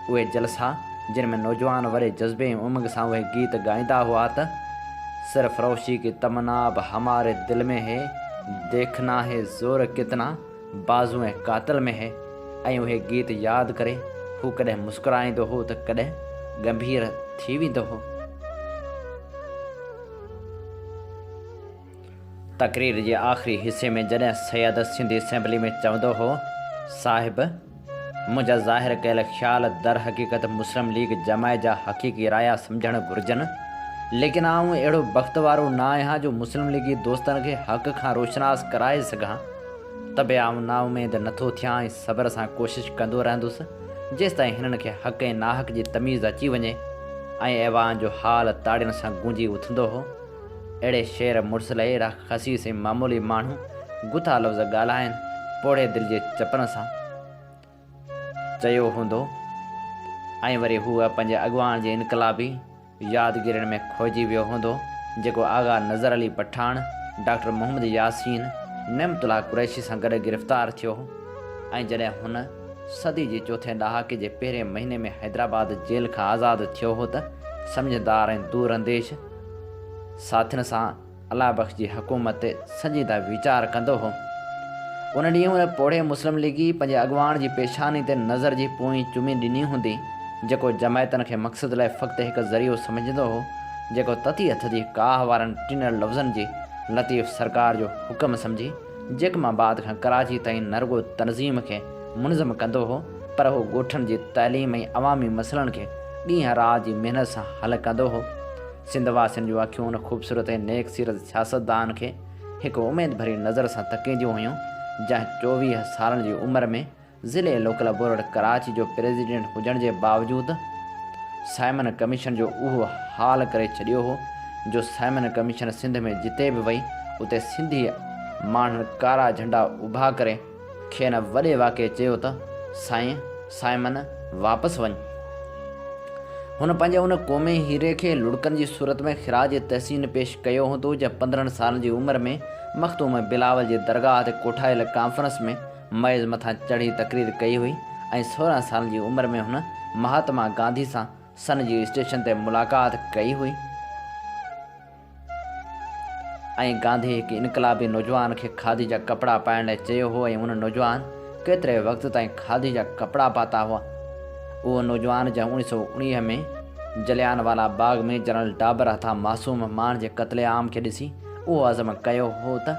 उहे जलसा जिन में नौजवान वॾे जज़्बे ऐं उमंग सां उहे गीत ॻाईंदा हुआ त सरफरोशी की तमन्ना अब हमारे दिल में है, देखना है ज़ोर कितना बाज़ू ऐं कातिल में है। ऐं उहे गीत यादि करे हू कॾहिं मुस्कुराईंदो हो त कॾहिं गंभीर थी वेंदो हो। तक़रीर जे आख़िरी हिसे में जॾहिं सैयद सिंधी असेंबली में चवंदो हो, साहिब मुंहिंजा ज़ाहिर कयल ख़्याल दर हक़ीक़त मुस्लिम लीग जमायत जा हक़ीक़ी राया सम्झणु घुरिजनि, लेकिन आउं अहिड़ो वक़्त वारो न आहियां जो मुस्लिम लीगी दोस्तनि खे हक़ खां रोशनास कराए सघां। त बि आउं नाउमेद नथो थियां ऐं सब्र सां कोशिशि कंदो रहंदुसि जेसिताईं हिननि खे हक़ ऐं नाहक़ जी तमीज़ अची वञे। ऐं ऐवान जो हाल ताड़ियुनि सां गूंजी उथंदो हो। अहिड़े शेर मुड़सल अहिड़ा ख़सीस ऐं मामूली माण्हू गुथा लफ़्ज़ ॻाल्हाइनि पोड़े दिलि जे चपन सां चयो हूंदो ऐं वरी हूअ पंहिंजे अॻुवान जे इनकलाबी यादगिरियुनि में खोइजी वियो हूंदो जेको आगा नज़र अली पठान, डॉक्टर मोहम्मद यासीन, नेमतुल्लाह कुरैशी सां गॾु गिरफ़्तार थियो ऐं जॾहिं हुन सदी जे चोथें ॾहाके जे पहिरें महीने में हैदराबाद जेल खां आज़ादु थियो हो त सम्झदार ऐं दूर अंदेश साथियुनि सां अलाह बख़्श जी हुकूमत ते संजीदा वीचार कंदो हो। उन ॾींहुं उन पोड़े मुस्लिम लीगी पंहिंजे अॻुवान जी पेशानी ते नज़र जी पोई चुमी ॾिनी हूंदी जेको जमायतनि खे मक़सद लाइ फ़क़्ति हिकु ज़रियो सम्झंदो हो, जेको तती हथ जी काह वारनि टिनल लफ़्ज़नि जी लतीफ़ सरकार जो हुकम सम्झी जेकमाबाद खां कराची ताईं नरगो तनज़ीम खे मुनज़म कंदो हो, पर हू ॻोठनि जी तइलीम ऐं अवामी मसइलनि खे ॾींहं राति जी महिनत सां हल कंदो हो। सिंध वासियुनि जूं अखियूं उन ख़ूबसूरत ऐं नेक सीरत सियासतदान खे हिकु उमेद भरी नज़र सां तकींदियूं हुयूं जंहिं 24 सालनि जी उमिरि में ज़िले लोकल बोर्ड कराची जो प्रेसिडेंट हुजण जे बावजूदि साइमन कमीशन जो उहो हाल करे छॾियो हो जो साइमन कमीशन सिंध में जिते बि वई उते सिंधी माण्हुनि कारा झंडा उभा करे खेनि वॾे वाक़े चयो त साईं साइमन वापसि वञ। हुन पंहिंजे उन क़ौमी हीरे खे लुड़कनि जी सूरत में ख़िराज तहसीन पेश कयो हूंदो जंहिं 15 सालनि जी उमिरि में मख़तूम बिलावल जी दरगाह ते कोठायल कॉन्फ्रेंस में मैज़ मथां चढ़ी तक़रीर कई हुई ऐं 16 सालनि जी उमिरि में हुन महात्मा गांधी सां सन जी स्टेशन ते मुलाक़ात कई हुई ऐं गांधी हिकु इनकलाबी नौजवान खे खादी जा कपिड़ा पाइण लाइ चयो हो ऐं उन नौजवान केतिरे वक़्त ताईं खादी जा कपिड़ा पाता हुआ। उहो नौजवान जंहिं 1919 में जलियानवाला बाग में जनरल डाबर हथां मासूम माण्हुनि जे क़त्ले आम खे ॾिसी उहो अज़म कयो हो त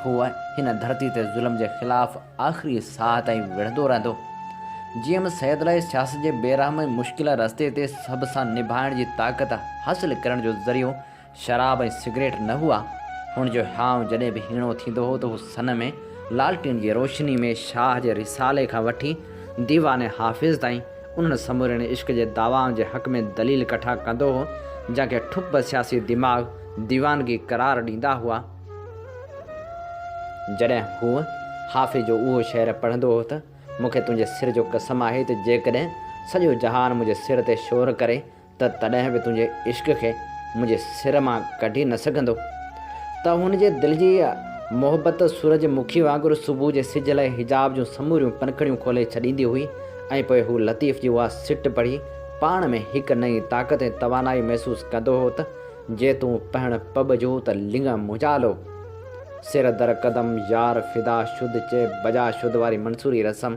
हूअ हिन धरती ते ज़ुल्म जे ख़िलाफ़ आख़िरी साह ताईं विढ़ंदो रहंदो। जीअं सैद लाइ सियासत जे बेरहम मुश्किल रस्ते ते सभ सां निभाइण जी ताक़त हासिल करण जो ज़रियो शराब ऐं सिगरेट न हुआ। हुन जो हाव जॾहिं बि हीणो थींदो हो त हू सन में लालटीन जी रोशनी में शाह जे रिसाले खां वठी दीवाने हाफ़िज़ ताईं उन्हनि समूरनि इश्क जे दावाउनि जे हक़ में दलील कठा कंदो हो, जंहिंखे ठुप सियासी दिमाग़ दीवानगी करार ॾींदा हुआ। जॾहिं हू हाफ़िज़ जो उहो शेर पढ़ंदो हो त मूंखे तुंहिंजे सिर जो कसम आहे त जेकॾहिं सॼो जहान मुंहिंजे सिर ते शोर करे त तॾहिं बि तुंहिंजे इश्क खे मुंहिंजे सिर मां कढी न सघंदो। त हुन जे दिलि जी मोहबत सूरजमुखी वांगुरु सुबुह जे सिज लाइ हिजाब जूं समूरियूं पनखड़ियूं खोले छॾींदी हुई ऐं पोइ हू लतीफ़ जी उहा सिट पढ़ी पाण में हिकु नई ताक़त ऐं तवानाई महसूसु कंदो हो त जे तूं पहण पब जो त लिंग मुजालो सिर दर कदम यार फिदा शुद्ध चे बजा शुद्ध वारी मंसूरी रस्म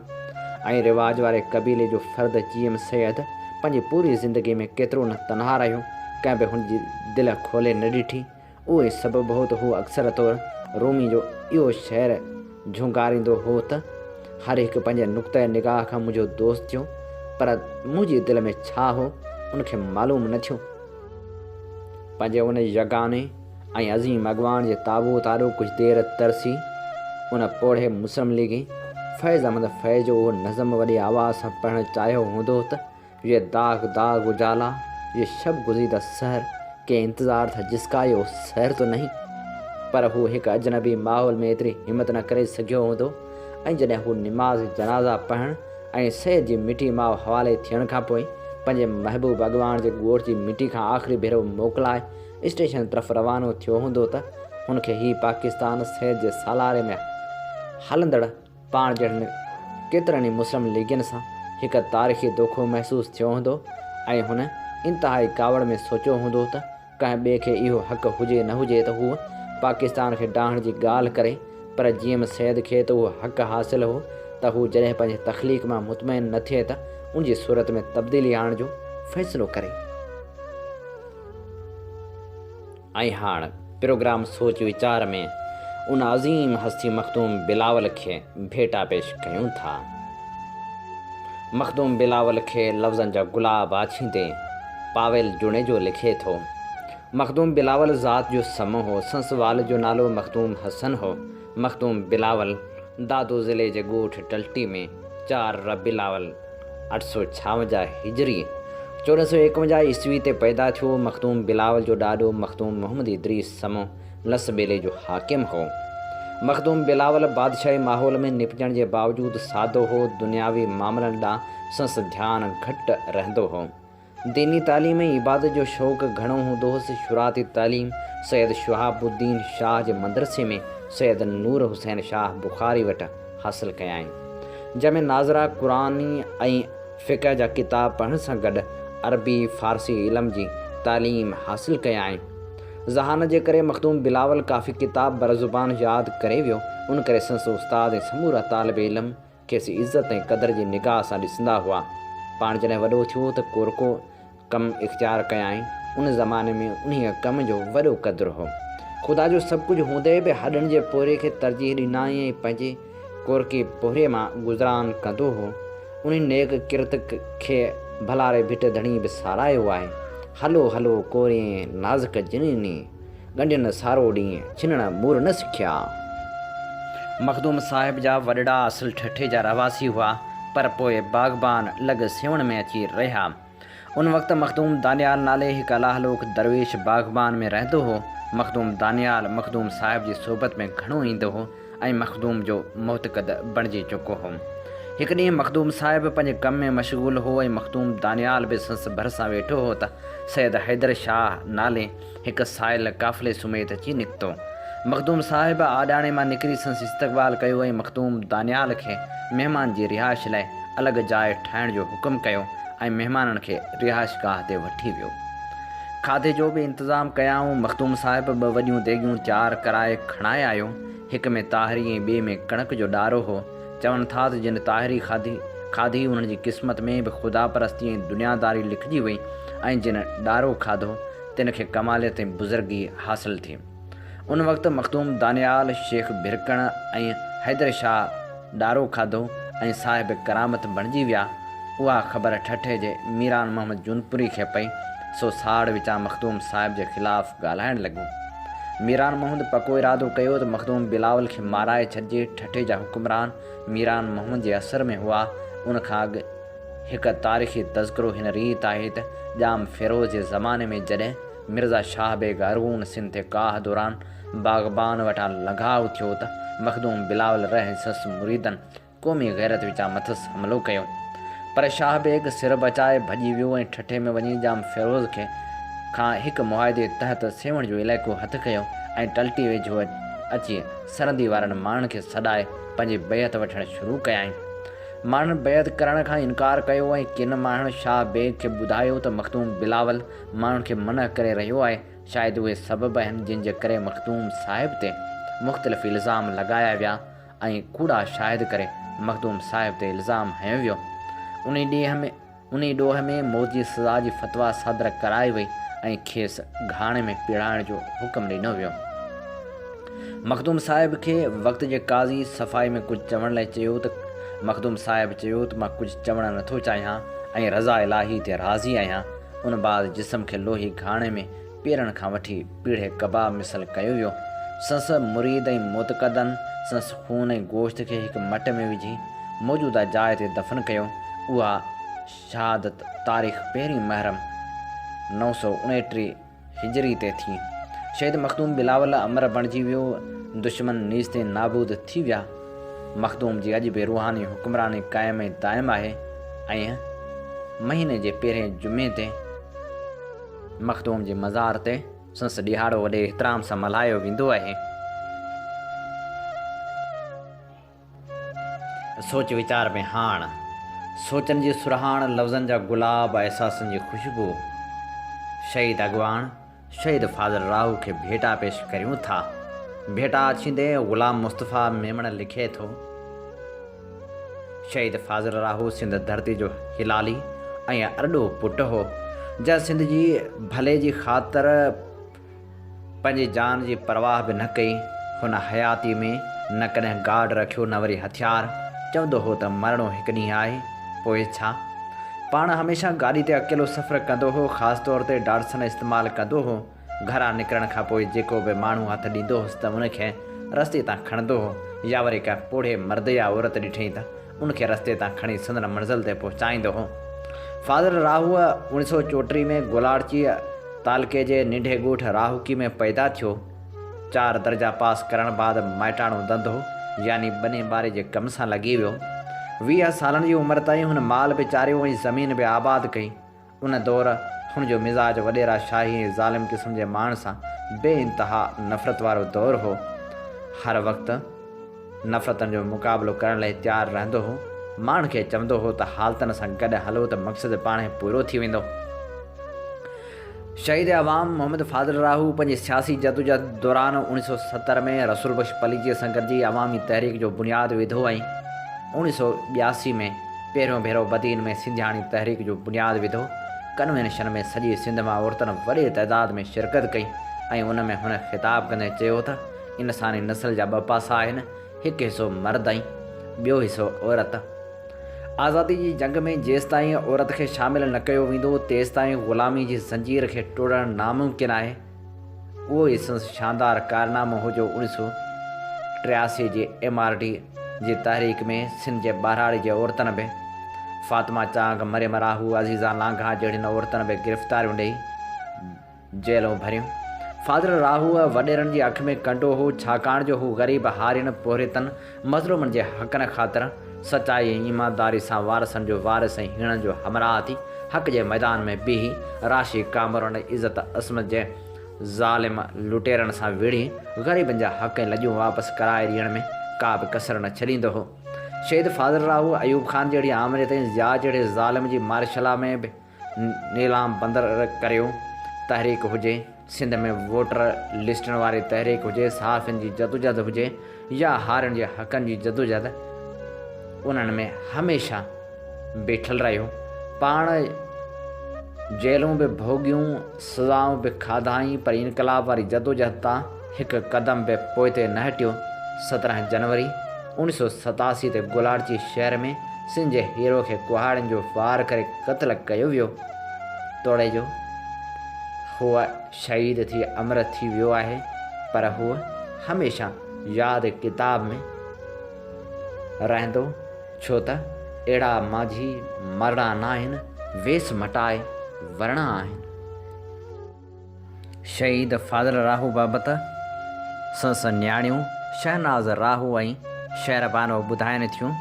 ऐं रिवाज वारे कबीले जो फ़र्द जीएम सैद पंहिंजी पूरी ज़िंदगी में केतिरो न तनहा रहियो, कंहिं बि हुनजी दिलि खोले न ॾिठी। उहे सबबु हो त हू अक्सर तौरु रूमी जो इहो शहर झुंगारींदो हो त हर हिकु पंहिंजे नुक़्ते निगाह खां मुंहिंजो दोस्त थियो, पर मुंहिंजी दिलि में छा हो उनखे मालूम न थियो। पंहिंजे उन यगाने ऐं अज़ीम अॻवान जे ताबूत आॾो कुझु देरि तरसी उन पोढ़े मुस्लिम लीगी फैज़ अहमद फैज़ जो उहो नज़म वॾी आवाज़ सां पढ़णु चाहियो हूंदो त ये दाग दाग उजाला ये शब गुज़ीदा सहर के इंतज़ार था जिसका ये सहर तो नहीं। पर हू हिकु अजनबी माहौल में एतिरी हिमत न करे सघियो हूंदो ऐं जॾहिं हू निमाज़ जनाज़ा पढ़णु ऐं सैद जी मिठी माउ हवाले थियण खां पोइ पंहिंजे महबूब अॻवान जे ॻोठ जी मिटी खां आख़िरी भेरो मोकिलाए स्टेशन तरफ़ रवानो थियो हूंदो त हुनखे ही पाकिस्तान सैद जे सालारे में हलंदड़ पाण जहिड़नि केतिरनि ई मुस्लिम लीगियुनि सां हिकु तारीख़ी दोखो महसूसु थियो हूंदो ऐं हुन इंतिहाई कावड़ में सोचियो हूंदो त कंहिं ॿिए खे इहो हक़ हुजे न हुजे त हूअ पाकिस्तान खे ॾाहण जी ॻाल्हि करे, पर जीअं सैद खे त उहो हक़ हासिलु हो त हू जॾहिं पंहिंजे तख़लीक़ मां मुतमइन न थिए त उनजी सूरत में तब्दीली आणण जो फ़ैसिलो करे। ऐं हाणे प्रोग्राम सोच वीचार में उन अज़ीम हस्ती मखदूम बिलावल खे भेटा पेश कयूं था। मखदूम बिलावल खे लफ़्ज़नि जा गुलाब आछींदे पावेल जुणेजो लिखे थो। मखदूम बिलावल ज़ात जो सम हो। संस वाल जो नालो मखदूम हसन हो। मखदूम बिलावल दादो ज़िले जे ॻोठ टल्टी में 4 रबीउल अव्वल 856 हिजरी 1451 ईस्वी ते पैदा थियो। मखदूम बिलावल जो ॾाॾो मखदूम मोहम्मद इदरीस समो लस बेले जो हाकिम हो। मखदूम बिलावल बादशाही माहौल में निपटण जे बावजूदु सादो हो। दुनियावी मामलनि ॾांहुं संस ध्यानु घटि रहंदो हो। दीनी तालीम ऐं इबादत जो शौक़ु घणो हूंदो हुअसि। शुराती तालीम सैयद शहाबुद्दीन शाह जे मदरसे में सैयद नूर हुसैन शाह बुखारी वटि हासिलु कयाई, जंहिंमें नाज़रा क़ुरानी ऐं फ़िक़ह जा किताब पढ़ण सां गॾु अरबी फ़ारसी इल्म जी तालीम हासिलु कयाई। ज़हान जे करे मखदूम बिलावल काफ़ी किताब बरज़ुबान यादि करे वियो। उन करे संस उस्ताद ऐं समूरा तालिब इल्म खेसि इज़त ऐं क़दर जी निगाह सां ॾिसंदा हुआ। पाण जॾहिं वॾो थियो त को कमु इख़्तियार कयाई। उन ज़माने में उन कम जो वॾो क़दुरु हो। ख़ुदा जो सभु कुझु हूंदे बि हॾनि जे पोरे खे तरजीह ॾिनाई ऐं पंहिंजे कोरके पोरे मां गुज़रान कंदो हो। उन नेक किरत खे भलारे भिट धणी बि सारायो आहे। हलो हलो कोरे नाज़ुक जिनी गंढियुनि सारो ॾींहुं छिनण मूर न सिखिया। मखदूम साहिब जा वॾड़ा असुल ठठे जा रवासी हुआ, पर पोइ बाग़बान लॻ सेवण में अची रहिया। उन वक़्तु मखदूम दानियाल नाले हिकु अलाहलोक दरवेश बाग़बान में रहंदो हो। मखदूम दानियाल मखदूम साहिब जी सोबत में घणो ईंदो हो ऐं मखदूम जो मोतक़द बणिजी चुको हो। हिकु ॾींहुं मखदूम साहिब पंहिंजे कम में मशगूल हो ऐं मखदूम दानियाल बि संस भरिसां वेठो हो त सैयद हैदर शाह नाले हिकु साइल काफ़िले सुमेत अची निकितो। मखदूम साहिब आॾाणे मां निकिरी संस इस्तक़बाल कयो ऐं मखदूम दानियाल खे महिमान जी रिहाइश लाइ अलॻि जाइ ठाहिण जो हुकुम कयो ऐं महिमाननि खे रिहाइशगाह ते वठी वियो। खाधे जो बि इंतज़ाम कयाऊं। मखदूम साहिब 2 वॾियूं देगियूं तयारु कराए खणाए आयो। हिक में ताहिरी ऐं ॿिए में कणक जो ॾारो हो। चवनि था त जिन ताहिरी खाधी उन्हनि जी क़िस्मत में बि ख़ुदा परस्ती ऐं दुनियादारी लिखिजी वई ऐं जिन ॾारो खाधो तिन खे कमालियत ऐं बुज़ुर्गी हासिलु थी। उन वक़्तु मखदूम दानियाल शेख भिरकण ऐं हैदर शाह ॾारो खाधो ऐं साहिब करामत बणिजी विया। उहा ख़बर ठठे जे मीरान मोहम्मद जूनपुरी खे पई, सो साड़ विचां मखदूम साहिब जे ख़िलाफ़ु ॻाल्हाइणु लॻो। मीरान मोहम्मद पको इरादो कयो त मखदूम बिलावल खे माराए छॾिजे। ठठे जा हुक्मरान मीरान मोहम्मद जे असर में हुआ। उन खां अॻु हिकु तारीख़ी तज़किरो हिन रीत आहे त जाम फ़िरोज़ जे ज़माने में जॾहिं मिर्ज़ा शाह बेग अरगून सिंध ते काह दौरान बाग़बान वटां लॻाव थियो त मखदूम बिलावल रह सस मुरीदनि क़ौमी गैरत विचां मथसि हमिलो कयो। पर शाह बेग सिर बचाए भॼी वियो ऐं ठठे में वञी जाम फ़िरोज़ खे खां हिकु मुआदे तहत सेवण जो इलाइक़ो हथु कयो ऐं टल्टी वेझो अची सरहदी वारनि माण्हुनि खे सॾाए पंहिंजी बेयत वठणु शुरू कयाईं। माण्हुनि बेयत करण खां इनकार कयो ऐं किन माण्हुनि शाह बेग खे ॿुधायो त मखदूम बिलावल माण्हुनि खे मना करे रहियो आहे। शायदि उहे सबब आहिनि जिन जे करे मखदूम साहिब ते मुख़्तलिफ़ इल्ज़ाम लॻाया विया ऐं कूड़ा शाहिद करे मखदूम साहिब ते इल्ज़ाम हयो वियो। उन ॾोह में मौत जी सज़ा जी फ़तवा सदर कराई वई ऐं खेसि घाणे में पीड़ाइण जो हुकुम ॾिनो वियो। मखदूम साहिब खे वक़्त जे काज़ी सफ़ाई में कुझु चवण लाइ चयो त मखदूम साहिब चयो त मां कुझु चवणु नथो चाहियां ऐं रज़ा इलाही ते राज़ी आहियां। उन बाद जिस्म खे लोही घाणे में पेरनि खां वठी पीढ़े कबाब मिसल कयो वियो। संस मुरीद ऐं मोतक़दनि संस खून ऐं गोश्त खे हिकु मट में विझी मौजूदा जाइ ते दफ़न कयो। उहा शहादत तारीख़ 1 मुहर्रम 969 हिजरी ते थी। शहीद मखदूम बिलावल अमर बणिजी वियो। दुश्मन नीज़ ते नाबूद थी विया। मखदूम जी अॼु बि रूहानी हुक्मरानी क़ाइम ऐं दाइम आहे ऐं महीने जे पहिरें जुमे ते मखदूम जे मज़ार ते संस ॾिहाड़ो वॾे एतिराम सां मल्हायो वेंदो आहे। सोच वीचार में हाण सोचनि जी सुरहाण, लफ़्ज़नि जा गुलाब, अहसासनि जी ख़ुशबू। शहीद अॻवान शहीद फाज़ल राहू खे भेटा पेश करियूं था। भेटा अछींदे ग़ुलाम मुस्तफ़ा मेमण लिखे थो, शहीद फाज़ल राहू सिंध धरती जो हिलाली ऐं अरॾो पुटु हो, जंहिं सिंध जी भले जी ख़ातिर पंहिंजी जान जी परवाह बि न कई। हुन हयाती में न कॾहिं गार्ड रखियो न वरी हथियार। चवंदो हो त मरणो हिकु ॾींहुं आहे, पोइ छा। पाण हमेशह गाॾी ते अकेलो सफ़र कंदो हो, ख़ासि तौर ते डाडसन इस्तेमालु कंदो हो। घरां निकिरण खां पोइ जेको बि माण्हू हथु ॾींदो हुउसि त उनखे रस्ते तां खणंदो हो, या वरी का पोढ़े मर्द या औरत ॾिठई त उनखे रस्ते तां खणी संदन मंज़िल ते पहुचाईंदो हो। फाज़ल राहूअ 1934 में गोलाड़ची तालके जे नंढे ॻोठ राहुकी में पैदा थियो। 4 दर्जा पास करण बाद माइटाणो धंधो यानी बने ॿारे जे कम सां लॻी वियो। 20 सालनि जी उमिरि ताईं हुन माल बि चारियो ऐं ज़मीन बि आबाद कई। उन दौर हुनजो मिज़ाज वॾेरा शाही ऐं ज़ालिम क़िस्म जे माण्हू सां बेइंतहा नफ़रत वारो दौर हो। हर वक़्तु नफ़रतनि जो मुक़ाबिलो करण लाइ तयारु रहंदो हो। माण्हू खे चवंदो हो त हालतनि सां गॾु हलो त मक़सदु पाणे पूरो थी वेंदो। शहीद अवाम मोहम्मद फाज़ल राहू पंहिंजी सियासी जदोजहद दौरान 1970 में रसूल बख्श पलीजीअ सां गॾिजी अवामी तहरीक जो बुनियादु विधो ऐं 1982 में पहिरियों भेरो बदीन में सिंधियाणी तहरीक जो बुनियादु विधो। कन्वेंशन में सॼी सिंध मां औरतुनि वॾे तइदाद में शिरकत कई ऐं उन में हुन ख़िताब कंदे चयो त इंसानी नस्ल जा 2 पासा आहिनि, हिकु हिसो मर्द ऐं ॿियो हिसो औरत। आज़ादी जी जंग में जेसिताईं औरत खे शामिलु न कयो वेंदो तेसिताईं ग़ुलामी जी ज़ंजीर खे टोड़णु नामुमकिन आहे। उहो ई संदसि शानदार कारनामो हो जो 1983 जी MRD जी तहरीक में सिंध जे ॿारहाड़ी जे औरतुनि बि फातिमा चांग, मरियम राहू, अज़ीज़ा लांघा जहिड़ियुनि औरतुनि बि गिरफ़्तारियूं ॾेई जेलूं भरियूं। फाज़ल राहूअ वॾेरनि जी अखि में कंडो हो, छाकाणि जो हू ग़रीब हारियुनि पोरितनि मज़लूमनि जे हक़नि ख़ातिर सचाई ऐं ईमानदारी सां वारसनि जो वारिस ऐं हीणनि जो हमराह थी हक़ जे मैदान में बीही राशि कामरनि इज़त असमत जे ज़ालिम लुटेरनि सां विढ़ी ग़रीबनि जा हक़ ऐं लॼूं वापसि कराए ॾियण में का बि कसर न छॾींदो हो। शहीद फाज़ल राहू अयूब ख़ान जहिड़ी आमरियत ऐं ज़िया जहिड़े ज़ालिम जी मार्शला में बि नीलाम बंदर करियो। तहरीक हुजे, सिंध में वोटर लिस्टनि वारी तहरीक हुजे, सहाफ़ियुनि जी जदोजहद हुजे या हारियुनि जे हक़नि जी जदोजहद, उन्हनि में हमेशह बीठल रहियो। पाण जेलूं बि भोगियूं, सज़ाऊं बि खाधाई, पर इनकलाब वारी जदोजहद तां हिकु क़दम बि पोइ ते न हटियो। 17 जनवरी 1987 ते गुलारची शहर में सिंध जे हीरो खे कुहाड़ियुनि जो वार करे क़त्ल कयो वियो। तोड़े जो हूअ शहीद थी अमृत थी वियो आहे, पर हूअ हमेशह यादि किताब में रहंदो, छो त अहिड़ा माझी मरणा न आहिनि, वेस मटाए वरणा आहिनि। शहीद फाज़ल राहू बाबति संसद न्याणियूं शहनाज़ राहू ऐं शहरबानो ॿुधाइनि थियूं।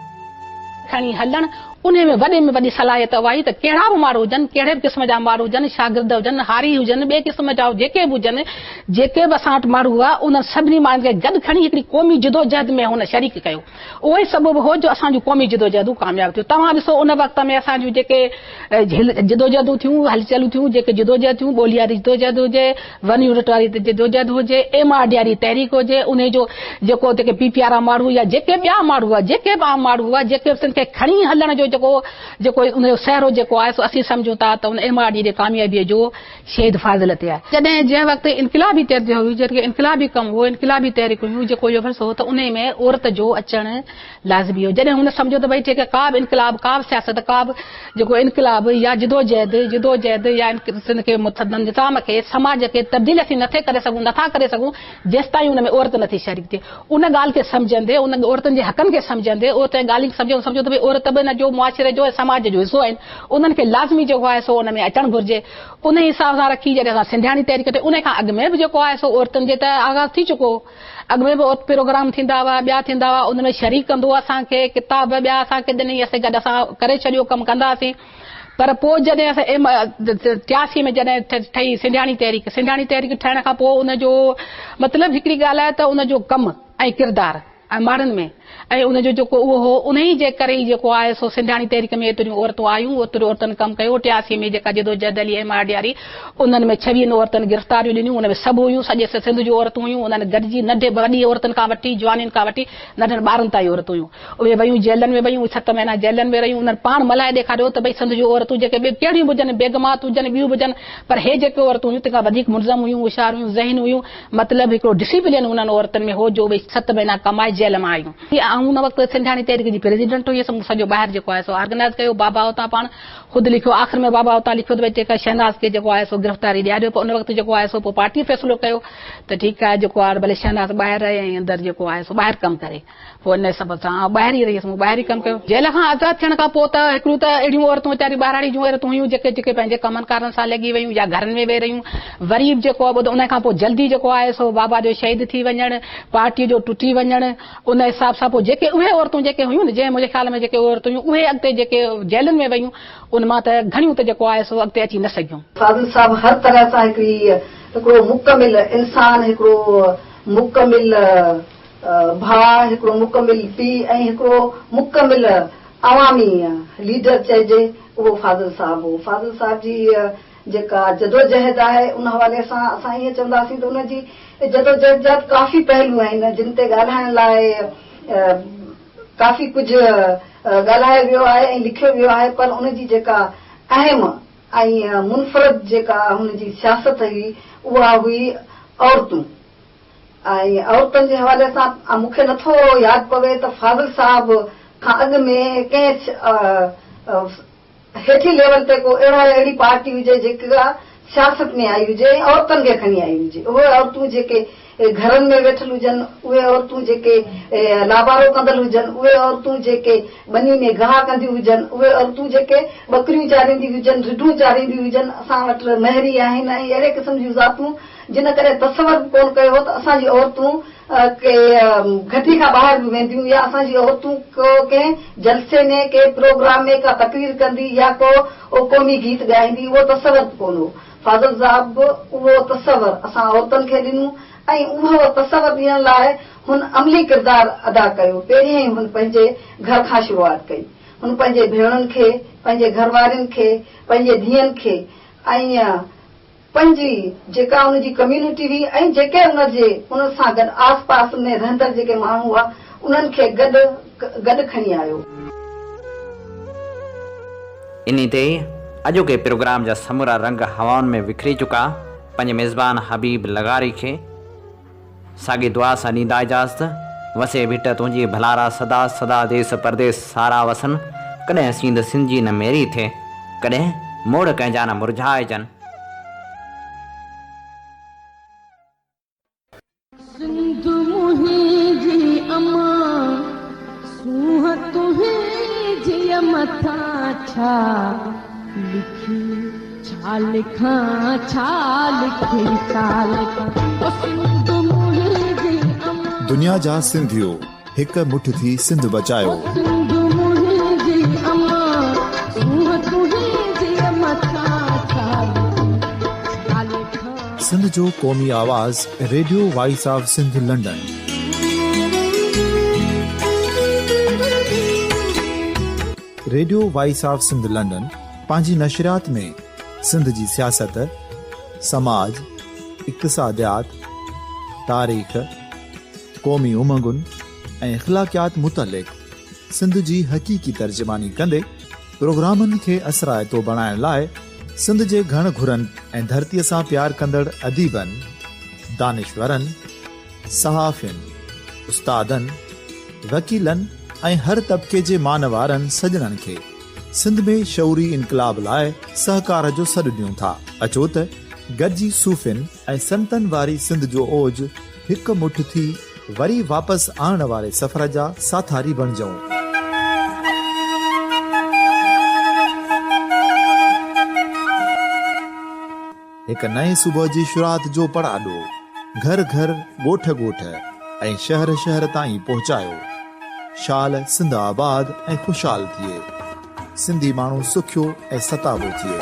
खणी हलण उन में वॾी सलाहियत आई त कहिड़ा बि माण्हू हुजनि, कहिड़े बि क़िस्म जा माण्हू हुजनि, शागिर्द हुजनि, हारी हुजनि, ॿिए क़िस्म जा जेके बि हुजनि, जेके बि असां वटि माण्हू हुआ, उन सभिनी माण्हुनि खे गॾु खणी हिकिड़ी क़ौमी जिदोजहद में हुन शरीक कयो। उहो ई सबबु हो जो असांजूं क़ौमी जिदोजहदूं कामयाबु थियूं। तव्हां ॾिसो उन वक़्त में असांजूं जेके जिदोजहदूं थियूं, हलचलूं थियूं, जेके जिदोजहद थियूं, ॿोली वारी जिदोजहद हुजे, वन यूनिट वारी जिदोजहद हुजे, MRD वारी तहरीक हुजे, उन जो जेको जेके PPR वारा माण्हू या जेके ॿिया माण्हू हुआ, जेके बि आम माण्हू हुआ, जेके खे खणी हलण जो जेको उनजो सहरो जेको आहे सो असीं सम्झूं था त उन MRD जे कामयाबीअ जो शहीद फाज़िल ते आहे। जंहिं वक़्तु इनक़िलाबी तहरीक हुई, जेके इनक़िलाबी कमु हो, इनक़िलाबी तहरीक हुयूं, जेको इहो वर्स हो त उन में औरत जो अचणु लाज़मी हो। जॾहिं हुन सम्झो त भई जेके का बि इनक़िलाब, का बि सियासत, का बि जेको इनक़िलाब या जिदोजहद या सिंध के निज़ाम खे, समाज खे तब्दील असीं नथा करे सघूं जेसि ताईं उन में औरत नथी शरीक थिए। उन ॻाल्हि खे सम्झंदे, उन औरतुनि जे हक़नि खे सम्झंदे, औरत ॻाल्हि खे सम्झो त भई औरत बि जो मुआशिरे जो समाज जो हिसो आहिनि, उन्हनि खे लाज़मी जेको आहे सो उन में अचणु घुरिजे। उन हिसाब सां रखी जॾहिं असां सिंधियाणी तहरीक ते उन खां अॻु में बि जेको आहे सो औरतुनि जे त आगाज़ थी चुको, अॻु में बि प्रोग्राम थींदा हुआ, ॿिया थींदा हुआ, उन में शरीक कंदो असांखे, किताब ॿिया असांखे ॾिनई, असां गॾु असां करे छॾियो, कमु कंदासीं। पर पोइ जॾहिं असां 83 में जॾहिं ठही सिंधियाणी तहरीक ठहिण खां पोइ उनजो मतिलबु हिकिड़ी ॻाल्हि आहे त उनजो कमु ऐं किरदारु ऐं माण्हुनि में ऐं उनजो जेको उहो हो, उन ई जे करे ई जेको आहे सो सिंधियाणी तहरीक में एतिरियूं औरतूं आयूं, ओतिरियूं औरतुनि कमु कयो। 83 में जेका जिदोजहद हली MRD वारी, उन्हनि में 26 औरतुनि गिरफ़्तारियूं ॾिनियूं, उन में सभु हुयूं, सॼे सिंध जूं औरतूं हुयूं, उन्हनि गॾिजी नंढे वॾी औरतुनि खां वठी, जवानियुनि खां वठी नंढनि ॿारनि ताईं औरतूं हुयूं। उहे वयूं जेलनि में, वयूं 7 महीना जेलनि में रहियूं। उन्हनि पाण मल्हाए ॾेखारियो त भई सिंध जूं औरतूं जेके ॿिए कहिड़ियूं बि हुजनि, बेगमात हुजनि, ॿियूं हुजनि, पर हे जेके औरतूं हुयूं तंहिंखां वधीक मुल्ज़म हुयूं, होशियार हुयूं, ज़हन हुयूं, मतिलबु हिकिड़ो डिसिप्लिन उन्हनि औरतुनि में हो जो भई 7 महीना कमाए जेल मां आयूं। उन वक़्तु सिंधियाणी तहरीक जी प्रेसिडेंट हुई, सॼो ॿाहिरि जेको आहे सो ऑर्गेनाइज़ कयो। बाबा हुतां पाण ख़ुदि लिखियो, आख़िर में बाबा हुतां लिखियो त भई जेका शहनाज़ खे जेको आहे सो गिरफ़्तारी ॾियारियो। पोइ उन वक़्तु जेको आहे सो पोइ पार्टी फ़ैसिलो कयो त ठीकु आहे, जेको आहे भले शहनाज़ ॿाहिरि रहे ऐं अंदरि जेको आहे सो ॿाहिरि कमु करे। पोइ इन सबब सां ॿाहिरि ई रहियसि, मूं ॿाहिरि ई कमु कयो। जेल खां आज़ादु थियण खां पोइ त हिकिड़ियूं त अहिड़ियूं औरतूं वीचारियूं ॿाहिराड़ी जूं औरतूं हुयूं जेके पंहिंजे कमनि कारनि सां लॻी वयूं या घरनि में वेही रहियूं। वरी जेको आहे ॿुधो, उन खां पोइ जल्दी जेको आहे सो बाबा जो शहीद थी वञणु, पार्टीअ जो टुटी वञणु, उन हिसाब सां पोइ जेके उहे औरतूं जेके हुयूं न, जंहिं मुंहिंजे ख़्याल में जेके औरतूं हुयूं, उहे अॻिते जेके जेलनि में वयूं, उन मां त घणियूं त जेको आहे सो अॻिते अची न सघियूं। फाज़िल साहब हर तरह सां हिकिड़ो मुकमिल इंसान, हिकिड़ो मुकमिल भाउ, हिकिड़ो मुकमिल पीउ ऐं हिकिड़ो मुकमिल अवामी लीडर चइजे, उहो फाज़िल साहब हो। फाज़िल साहब जी जेका जदोजहद आहे उन हवाले सां असां ईअं चवंदासीं त उनजी जदोजहद जा काफ़ी पहलू आहिनि जिन ते ॻाल्हाइण लाइ काफ़ी कुझु ॻाल्हायो वियो आहे ऐं लिखियो वियो आहे। पर उनजी जेका अहम ऐं मुनफ़रद जेका हुनजी सियासत हुई उहा हुई औरतूं ऐं औरतुनि जे हवाले सां मूंखे नथो यादि पवे त फाज़िल साहब खां अॻु में कंहिं हेठी लेवल ते को अहिड़ी पार्टी हुजे जेका सियासत में आई हुजे ऐं औरतुनि खे खणी आई हुजे। उहे औरतूं जेके घरनि में वेठल हुजनि, उहे औरतूं जेके लावारो कंदड़ हुजनि, उहे औरतूं जेके बनी में गाह कंदियूं हुजनि, उहे औरतूं जेके बकरियूं चारींदियूं हुजनि, रिढूं चारींदियूं हुजनि, असां वटि महरी आहिनि ऐं अहिड़े क़िस्म जूं ज़ातूं जिन करे तसवर बि कोन कयो त असांजी औरतूं घटी खां ॿाहिरि बि वेंदियूं या असांजी औरतूं कंहिं जलसे में कंहिं प्रोग्राम में का तकरीर कंदी या को क़ौमी गीत ॻाईंदी, उहो तसवर बि कोन हो। फाज़िल साहब बि उहो तसवर असां औरतुनि खे ॾिनूं ऐं उहो तसवर ॾियण लाइ हुन अमली किरदारु अदा कयो। पहिरीं ई हुन पंहिंजे घर खां शुरूआत कई। हुन पंहिंजे भेणुनि खे, पंहिंजे घर वारियुनि खे, पंहिंजे धीअनि खे ऐं पंहिंजी जेका उनजी कम्युनिटी हुई ऐं जेके उन सां गॾु आस पास में रहंदड़ जेके माण्हू हुआ उन्हनि खे गॾु खणी आयो। इन ते अॼोके प्रोग्राम जा समूरा रंग हवाउनि में विखरी चुका। पंहिंजे मेज़बान हबीब लगारी खे साॻी दुआ सां ॾींदा इजाज़त। वसे भिट तुंहिंजी भलारा सदा सदा देश परदेस सारा वसन। कॾहिं सींद सिंधी न मेरी थिए, कॾहिं मोड़ कंहिंजा न मुरझाइजनि। सिंध मुंहिंजी अमा सूह तुंहिंजी मथा छा लिखी छा लिखां छा लिखी छा लिखां। सिंध मुंहिंजी अमा दुनिया जा सिंधियो हिक मुठ थी सिंध बचायो। सिंध मुंहिंजी अमा सूह तुंहिंजी मथा छा लिखी छा लिखां। सिंध जो क़ौमी आवाज़ radio voice of Sindh London. Radio voice of Sindh London पंहिंजी नशरियात में सिंध जी सियासत, समाज, इक़्तिसादियात, तारीख़, क़ौमी उमंगुनि ऐं इख़्लाक़ियात मुतलिक़ सिंध जी हक़ीक़ी तर्जुमानी कंदे प्रोग्रामनि खे असराइतो बणाइण लाइ सिंध जे घण घुरनि ऐं धरतीअ सां प्यार कंदड़ अदीबनि, दानिशवरनि, सहाफ़ियुनि, उस्तादनि, वकीलनि ऐं हर तबिके जे मानवारनि सजणनि खे सिंध में शऊरी इनकलाब लाइ सहकार जो सॾु ॾियूं था। अचो त गॾिजी सूफ़ियुनि ऐं संतनि वारी सिंध जो ओज हिकु मुठ थी वरी वापसि आणण वारे सफ़र जा साथारी बणिजऊं। हिकु नए सुबुह जी शुरूआत जो पड़ाॾो घर घर, ॻोठ ॻोठ ऐं शहर शहर ताईं पहुचायो। शाल सिंध आबाद ऐं ख़ुशहाल थिए, सिंधी माण्हू सुखियो ऐं सताबो थिए।